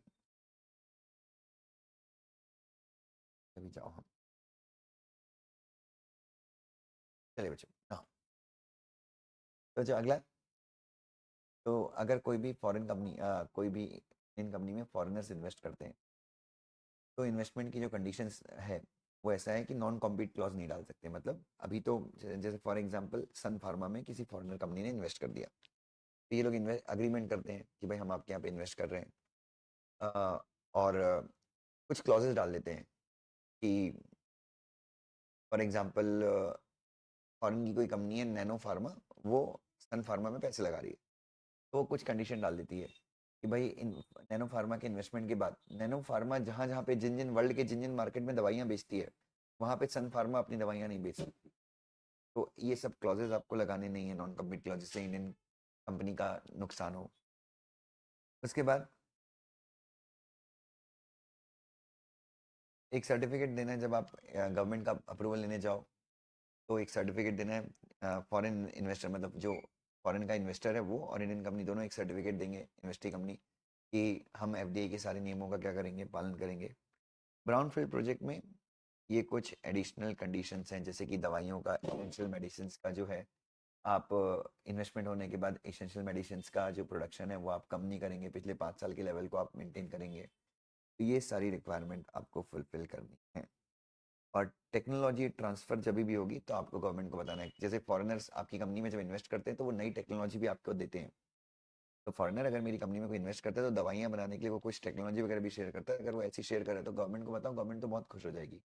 अभी जाओ हम, चलिए बच्चों हाँ। तो जो अगला, तो अगर कोई भी फॉरेन कंपनी कोई भी इंडियन कंपनी में फॉरेनर्स इन्वेस्ट करते हैं तो इन्वेस्टमेंट की जो कंडीशंस है वो ऐसा है कि नॉन कॉम्पीट क्लॉज नहीं डाल सकते। मतलब अभी तो जैसे फॉर एग्जांपल सन फार्मा में किसी फॉरेनर कंपनी ने इन्वेस्ट कर दिया, तो ये लोग इन्वेस्ट अग्रीमेंट करते हैं कि भाई हम आपके यहाँ पे इन्वेस्ट कर रहे हैं, और कुछ क्लॉजेस डाल देते हैं कि फॉर एग्जांपल फॉरेन की कोई कंपनी है नैनो फार्मा, वो सन फार्मा में पैसे लगा रही है, तो वो कुछ कंडीशन डाल देती है कि भाई इन नैनो फार्मा के इन्वेस्टमेंट के बाद नैनो फार्मा जहाँ जहाँ पे जिन जिन वर्ल्ड के जिन जिन मार्केट में दवाइयाँ बेचती है वहाँ पे सन फार्मा अपनी दवाइयाँ नहीं बेच सकती। तो ये सब क्लॉजेज आपको लगाने नहीं है, नॉन कम्पीट क्लॉज, जिससे इंडियन कंपनी का नुकसान हो। उसके बाद एक सर्टिफिकेट देना है, जब आप गवर्नमेंट का अप्रूवल लेने जाओ तो एक सर्टिफिकेट देना है। फॉरेन इन्वेस्टर मतलब जो फॉरेन का इन्वेस्टर है वो और इंडियन कंपनी दोनों एक सर्टिफिकेट देंगे इन्वेस्टी कंपनी कि हम एफडीआई के सारे नियमों का क्या करेंगे, पालन करेंगे। ब्राउन फील्ड प्रोजेक्ट में ये कुछ एडिशनल कंडीशंस हैं, जैसे कि दवाइयों का, एसेंशियल मेडिसिन का जो है, आप इन्वेस्टमेंट होने के बाद एसेंशियल मेडिसिन का जो प्रोडक्शन है वो आप कम नहीं करेंगे, पिछले 5 साल के लेवल को आप मेंटेन करेंगे। तो ये सारी रिक्वायरमेंट आपको फुलफिल करनी है। और टेक्नोलॉजी ट्रांसफर जब भी होगी तो आपको गवर्नमेंट को बताना है। जैसे फॉरेनर्स आपकी कंपनी में जब इन्वेस्ट करते हैं तो वो नई टेक्नोलॉजी भी आपको देते हैं। तो फॉरेनर अगर मेरी कंपनी में कोई इन्वेस्ट करता है तो दवाइयाँ बनाने के लिए वो कुछ टेक्नोलॉजी वगैरह भी शेयर करता है, अगर वो ऐसी शेयर करे तो गवर्नमेंट को बताओ, गवर्नमेंट तो बहुत खुश हो जाएगी।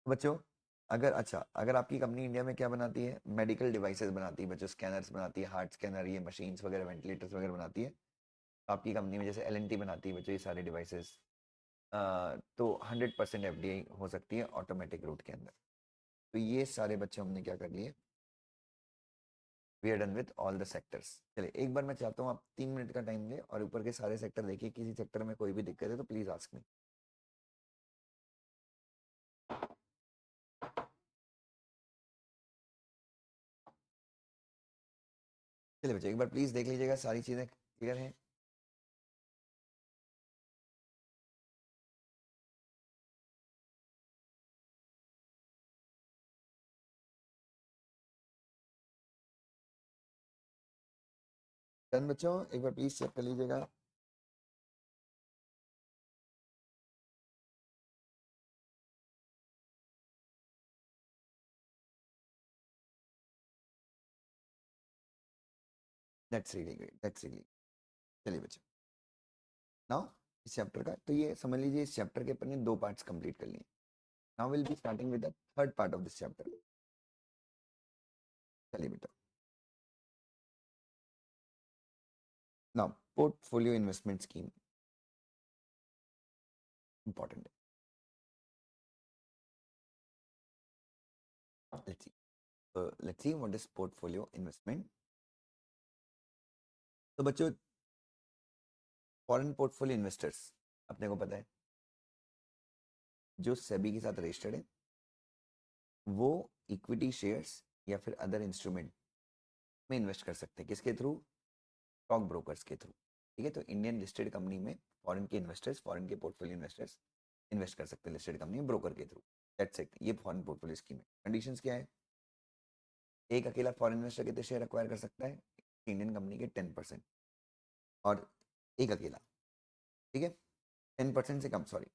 तो बच्चों अगर अच्छा, अगर आपकी कंपनी इंडिया में क्या बनाती है, मेडिकल डिवाइसेस बनाती है बच्चों, स्कैनर्स बनाती है, हार्ट स्कैनर, ये मशीन्स वगैरह, वेंटिलेटर्स वगैरह बनाती है, तो आपकी कंपनी में जैसे एल बनाती है बच्चों ये सारे डिवाइसेस, तो 100% एफडीआई हो सकती है ऑटोमेटिक रूट के अंदर। तो ये सारे बच्चे हमने क्या कर लिए, we are done with all the sectors. चलिए एक बार मैं चाहता हूँ आप 3 मिनट का टाइम लें और ऊपर के सारे सेक्टर देखिए, किसी सेक्टर में कोई भी दिक्कत है तो प्लीज आस्क मी। चलिए बच्चे एक बार प्लीज देख लीजिएगा सारी चीजें क्लियर हैं। डन बच्चों, एक बार प्लीज चेक कर लीजिएगा। That's really great, that's really. चलिए बच्चों नाउ इस चैप्टर का तो ये समझ लीजिए, इस चैप्टर के अपन ने 2 पार्ट्स कंप्लीट कर लिए। Now will be starting with the third part of this chapter. चलिए बेटा, now portfolio investment scheme. Important है। Let's see what is portfolio investment. तो बच्चों, फॉरेन पोर्टफोलियो इन्वेस्टर्स अपने को पता है जो सेबी के साथ रजिस्टर्ड है, वो इक्विटी शेयर्स या फिर अदर इंस्ट्रूमेंट में इन्वेस्ट कर सकते हैं। किसके थ्रू? स्टॉक ब्रोकर्स के थ्रू। ठीक है, तो इंडियन लिस्टेड कंपनी में फॉरेन के इन्वेस्टर्स, फॉरेन के पोर्टफोलियो इन्वेस्टर्स इन्वेस्ट कर सकते हैं लिस्टेड कंपनी में ब्रोकर के थ्रू। दैट्स इट, ये फॉरेन पोर्टफोलियो स्कीम है। कंडीशंस क्या है? एक अकेला फॉरेन इन्वेस्टर कितने शेयर अक्वायर कर सकता है? इंडियन कंपनी के 10%। और एक अकेला, ठीक है, 10% से कम, सॉरी।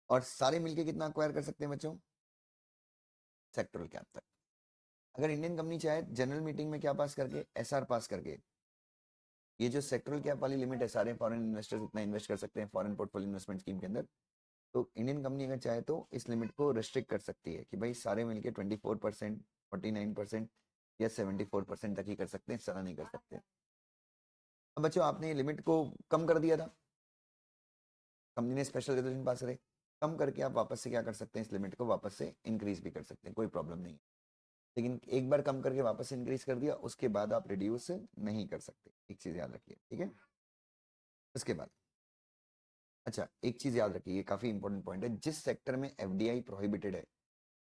और सारे मिलके कितना अक्वायर कर सकते हैं बच्चों? सेक्टरल कैप तक। अगर इंडियन कंपनी चाहे जनरल मीटिंग में क्या पास करके, एसआर पास करके, ये जो सेक्टरल कैप वाली लिमिट है, सारे फॉरेन इन्वेस्टर्स इतना इन्वेस्ट कर सकते हैं फॉरेन पोर्टफोलियो इन्वेस्टमेंट स्कीम के अंदर, तो इंडियन कंपनी अगर चाहे तो इस लिमिट को रिस्ट्रिक्ट कर सकती है कि भाई सारे मिलके 24%, 49% या 74% तक ही कर सकते हैं, इससे ज्यादा नहीं कर सकते। अब बच्चों, आपने लिमिट को कम कर दिया था, कंपनी ने स्पेशल रेजोल्यूशन पास करे, कम करके आप वापस से क्या कर सकते हैं? इस लिमिट को वापस से इंक्रीज भी कर सकते हैं, कोई प्रॉब्लम नहीं है। लेकिन एक बार कम करके वापस इंक्रीज कर दिया, उसके बाद आप रिड्यूस नहीं कर सकते। एक चीज याद रखिए, ठीक है। उसके बाद अच्छा, एक चीज याद रखिए, ये काफी इंपॉर्टेंट पॉइंट है। जिस सेक्टर में एफडीआई प्रोहिबिटेड है,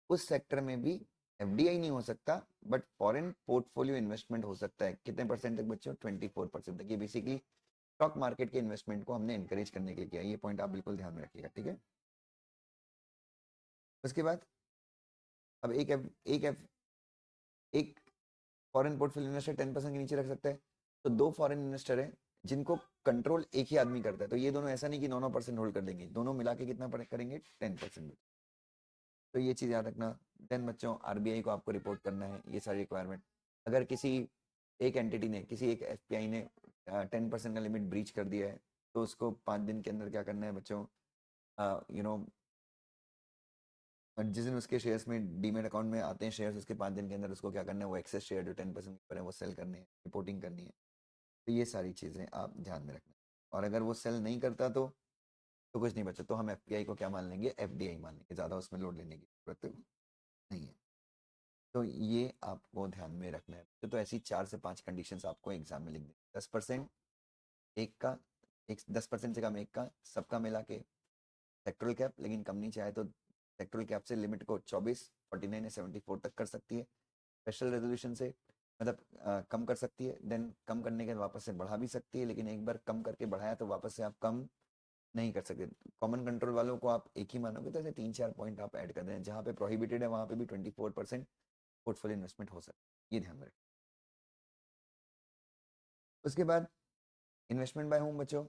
उस सेक्टर में भी एफडीआई नहीं हो सकता, बट फॉरेन पोर्टफोलियो इन्वेस्टमेंट हो सकता है। कितने परसेंट तक बच्चों? 24% तक। ये बेसिकली स्टॉक मार्केट के इन्वेस्टमेंट को हमने एनकरेज करने के लिए किया। ये पॉइंट आप बिल्कुल ध्यान में रखिएगा, ठीक है। उसके बाद अब एक फॉरेन पोर्टफोलियो इन्वेस्टर 10% के नीचे रख सकता है, तो दो फॉरेन इन्वेस्टर है जिनको कंट्रोल एक ही आदमी करता है, तो ये दोनों ऐसा नहीं कि 9% होल्ड कर लेंगे, दोनों मिला के कितना करेंगे? 10%। तो ये चीज याद रखना। देन बच्चों, आरबीआई को आपको रिपोर्ट करना है ये सारी रिक्वायरमेंट। अगर किसी एक एंटिटी ने, किसी एक एफपीआई ने 10% का लिमिट ब्रीच कर दिया है, तो उसको 5 दिन के अंदर क्या करना है बच्चों? यू नो जिस दिन उसके शेयर्स में डीमेट अकाउंट में आते हैं शेयर्स, उसके 5 दिन के अंदर उसको क्या करना है? वो एक्सेस शेयर जो 10% पर है वो सेल करने हैं, रिपोर्टिंग करनी है। तो ये सारी चीज़ें आप ध्यान में रखना। और अगर वो सेल नहीं करता तो कुछ नहीं बचा, तो हम एफपीआई को क्या मान लेंगे? एफडीआई मान लेंगे, ज़्यादा उसमें लोड लेने की जरूरत नहीं है। तो ये आपको ध्यान में रखना है। तो ऐसी 4 से 5 कंडीशंस आपको एग्जाम में लिख दें। 10% एक का, एक 10% से कम एक का, सबका मिला के सेक्टरल कैप। लेकिन कंपनी चाहे तो सेक्टरल कैप से लिमिट को 24, 49 या 74 तक कर सकती है। स्पेशल रेजोल्यूशन से मतलब कम कर सकती है। देन कम करने के बाद वापस से बढ़ा भी सकती है, लेकिन एक बार कम करके बढ़ाया तो वापस से आप कम नहीं कर सकते। कॉमन कंट्रोल वालों को आप एक ही मानोगे, तो ऐसे 3-4 पॉइंट आप ऐड कर दें। जहाँ पे प्रोहिबिटेड है वहाँ पे भी 24% पोर्टफोलियो इन्वेस्टमेंट हो सकता है, ये ध्यान में रखें। उसके बाद इन्वेस्टमेंट बाय होम बच्चों,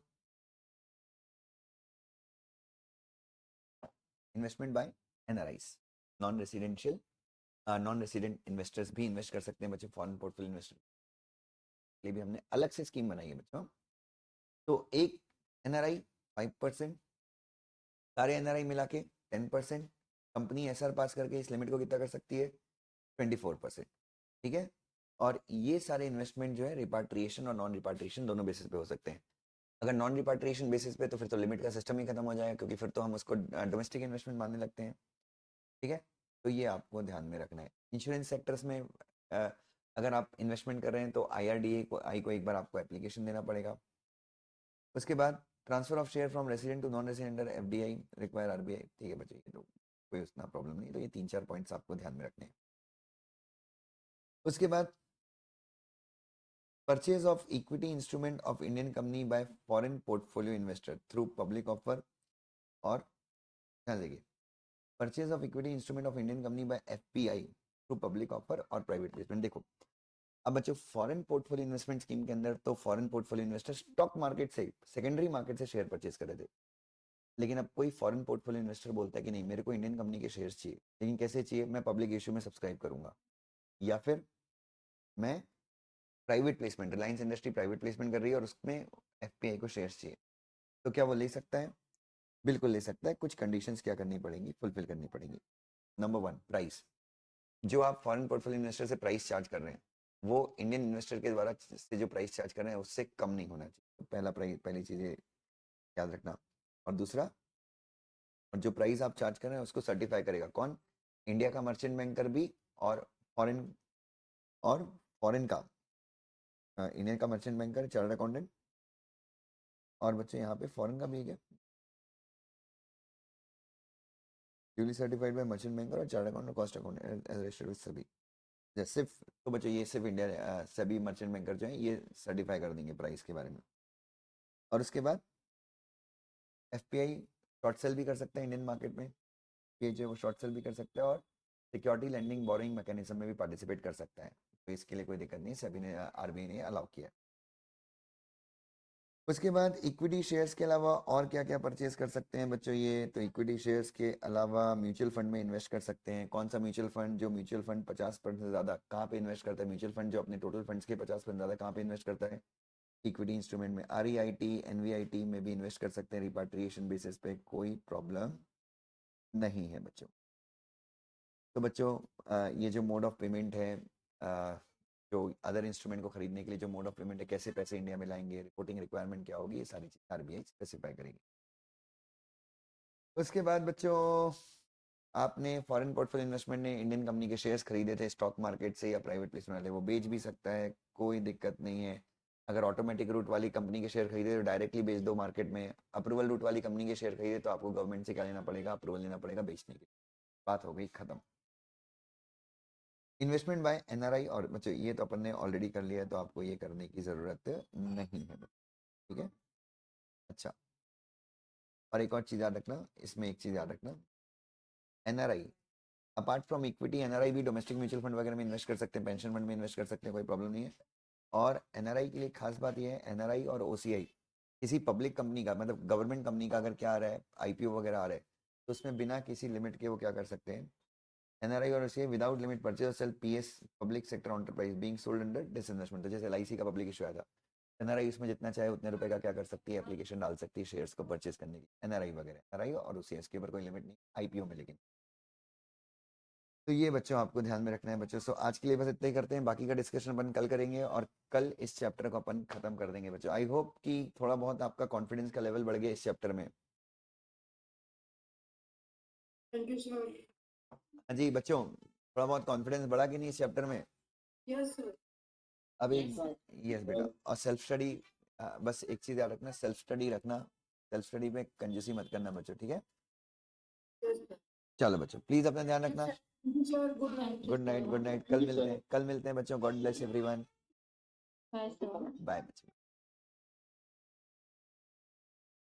investment by NRIs, non residential non resident investors भी इन्वेस्ट कर सकते हैं बच्चों। फॉरेन पोर्टफोलियो इन्वेस्टर के लिए भी हमने अलग से स्कीम बनाई है बच्चों। तो एक एनआरआई 5%, सारे एनआरआई मिला के 10%, कंपनी एसआर पास करके इस लिमिट को कितना कर सकती है? 24%, ठीक है। और ये सारे इन्वेस्टमेंट जो है रिपाट्रिएशन और नॉन रिपाट्रिएशन दोनों बेसिस पे हो सकते हैं। अगर नॉन रिपाट्रिएशन बेसिस पे तो फिर तो लिमिट का सिस्टम ही खत्म हो जाएगा, क्योंकि फिर तो हम उसको डोमेस्टिक इन्वेस्टमेंट मानने लगते हैं, ठीक है। तो ये आपको ध्यान में रखना है। इंश्योरेंस सेक्टर्स में अगर आप इन्वेस्टमेंट कर रहे हैं तो आई को एक बार आपको एप्लीकेशन देना पड़ेगा। उसके बाद transfer of share from resident to non resident FDI require RBI, ठीक है बच्चों, ये तो कोई उतना प्रॉब्लम नहीं। तो ये 3-4 पॉइंट्स आपको ध्यान में रखने हैं। उसके बाद purchase of equity instrument of Indian company by foreign portfolio investor through public offer और, ध्यान देखिए, purchase of equity instrument of Indian company by FPI through public offer और प्राइवेट प्लेसमेंट। देखो, अब बच्चों, फॉरेन पोर्टफोलियो इन्वेस्टमेंट स्कीम के अंदर तो foreign portfolio investor stock market से, सेकेंडरी मार्केट से शेयर परचेज कर रहे थे। लेकिन अब कोई फॉरेन पोर्टफोलियो इन्वेस्टर बोलता है कि नहीं, मेरे को इंडियन कंपनी के शेयर्स चाहिए, लेकिन कैसे चाहिए? मैं पब्लिक इश्यू में सब्सक्राइब करूंगा, या फिर मैं private placement, Reliance industry private placement कर रही है और उसमें एफपीआई को शेयर्स चाहिए, तो क्या वो ले सकता है? बिल्कुल ले सकता है। कुछ कंडीशंस क्या करनी पड़ेंगी? फुलफिल करनी पड़ेंगी। Number 1, price. जो आप फॉरेन पोर्टफोलियो इन्वेस्टर से प्राइस चार्ज कर रहे हैं, वो इंडियन इन्वेस्टर के द्वारा से जो प्राइस चार्ज कर रहे हैं उससे कम नहीं होना चाहिए। तो पहली चीज ये याद रखना। और दूसरा, और जो प्राइस आप चार्ज कर रहे हैं उसको सर्टिफाई करेगा कौन? इंडिया का मर्चेंट बैंकर भी, और फॉरेन, और फॉरेन का इंडियन का मर्चेंट बैंकर, चार्टर्ड अकाउंटेंट, और बच्चे यहाँ पे फॉरेन का भी है क्या? Duly certified by merchant banker और chartered accountant, cost accountant as registered with सभी। सिर्फ तो बच्चों ये सिर्फ इंडिया सभी मर्चेंट बैंकर जो है ये सर्टिफाई कर देंगे प्राइस के बारे में। और उसके बाद एफपीआई शॉर्ट सेल भी कर सकता है इंडियन मार्केट में, ये जो है वो शॉर्ट सेल भी कर सकता है, और सिक्योरिटी लैंडिंग बोरिंग मैकेनिज्म में भी पार्टिसिपेट कर सकता है। तो इसके लिए कोई दिक्कत नहीं, सभी ने आरबीआई ने अलाउ किया। उसके बाद इक्विटी शेयर्स के अलावा और क्या क्या परचेज कर सकते हैं बच्चों ये? तो इक्विटी शेयर्स के अलावा म्यूचुअल फंड में इन्वेस्ट कर सकते हैं। कौन सा म्यूचुअल फंड? जो म्यूचुअल फंड 50% से ज़्यादा कहाँ पे इन्वेस्ट करता है? म्यूचुअल फंड जो अपने टोटल फंड्स के 50% ज़्यादा कहाँ पे इन्वेस्ट करता है? इक्विटी इंस्ट्रूमेंट में। आरईआईटी, एनवीआईटी में भी इन्वेस्ट कर सकते हैं रिपाट्रिएशन बेसिस पे, कोई प्रॉब्लम नहीं है बच्चों। तो बच्चों ये जो मोड ऑफ पेमेंट है, जो अदर इंस्ट्रूमेंट को खरीदने के लिए जो मोड ऑफ पेमेंट है, कैसे पैसे इंडिया में लाएंगे, रिपोर्टिंग रिक्वायरमेंट क्या होगी, ये सारी चीज़ आरबीआई स्पेसिफाई करेगी। उसके बाद बच्चों आपने फॉरेन पोर्टफोलियो इन्वेस्टमेंट ने इंडियन कंपनी के शेयर्स खरीदे थे स्टॉक मार्केट से या प्राइवेट प्लेसमेंट वाले, वो बेच भी सकता है, कोई दिक्कत नहीं है। अगर ऑटोमेटिक रूट वाली कंपनी के शेयर खरीदे तो डायरेक्टली बेच दो मार्केट में। अप्रूवल रूट वाली कंपनी के शेयर खरीदे तो आपको गवर्नमेंट से क्या लेना पड़ेगा? अप्रूवल लेना पड़ेगा बेचने की। बात हो गई खत्म। इन्वेस्टमेंट बाय एनआरआई, और बच्चों ये तो अपन ने ऑलरेडी कर लिया है तो आपको ये करने की ज़रूरत नहीं है, ठीक है। अच्छा, और एक और चीज़ याद रखना, इसमें एक चीज़ याद रखना, NRI apart from equity NRI भी डोमेस्टिक म्यूचुअल फंड वगैरह में इन्वेस्ट कर सकते हैं, पेंशन फंड में इन्वेस्ट कर सकते हैं, कोई प्रॉब्लम नहीं है। और एनआरआई के लिए खास बात यह है, एनआरआई और ओसीआई किसी पब्लिक कंपनी का, मतलब गवर्नमेंट कंपनी का अगर क्या आ रहा है, आईपीओ वगैरह आ रहा है, तो उसमें बिना किसी लिमिट के वो क्या कर सकते हैं, एनआरआई और ओसीआई विदाउट लिमिट परचेज और sale PS public sector enterprise being sold under disinvestment. तो जैसे एलआईसी का पब्लिक इशू आया था, एनआरआई उसमें जितना चाहे उतने रुपए का क्या कर सकती है, एप्लीकेशन डाल सकती है शेयर्स को परचेज करने की, एनआरआई वगैरह, एनआरआई और ओसीआई के ऊपर कोई लिमिट नहीं आईपीओ में लेकिन। तो ये बच्चों आपको ध्यान में रखना है बच्चों। सो आज के लिए बस इतना ही करते हैं, बाकी का डिस्कशन अपन कल करेंगे और कल इस चैप्टर को अपन खत्म कर देंगे बच्चों। आई होप कि थोड़ा बहुत आपका कॉन्फिडेंस का लेवल बढ़ गया इस चैप्टर में।
Thank you sir.
हाँ जी बच्चों, थोड़ा बहुत कॉन्फिडेंस बढ़ा कि नहीं इस चैप्टर में?
Yes sir.
अब एक, यस बेटा, और सेल्फ स्टडी, बस एक चीज याद रखना, सेल्फ स्टडी रखना, सेल्फ स्टडी में कंजूसी मत करना बच्चों, ठीक है।
Yes sir.
चलो बच्चों प्लीज अपना ध्यान रखना।
Sir good night.
Good night, good night, कल मिलते हैं, कल मिलते हैं बच्चों। God bless everyone,
Bye, sir.
Bye बच्चों।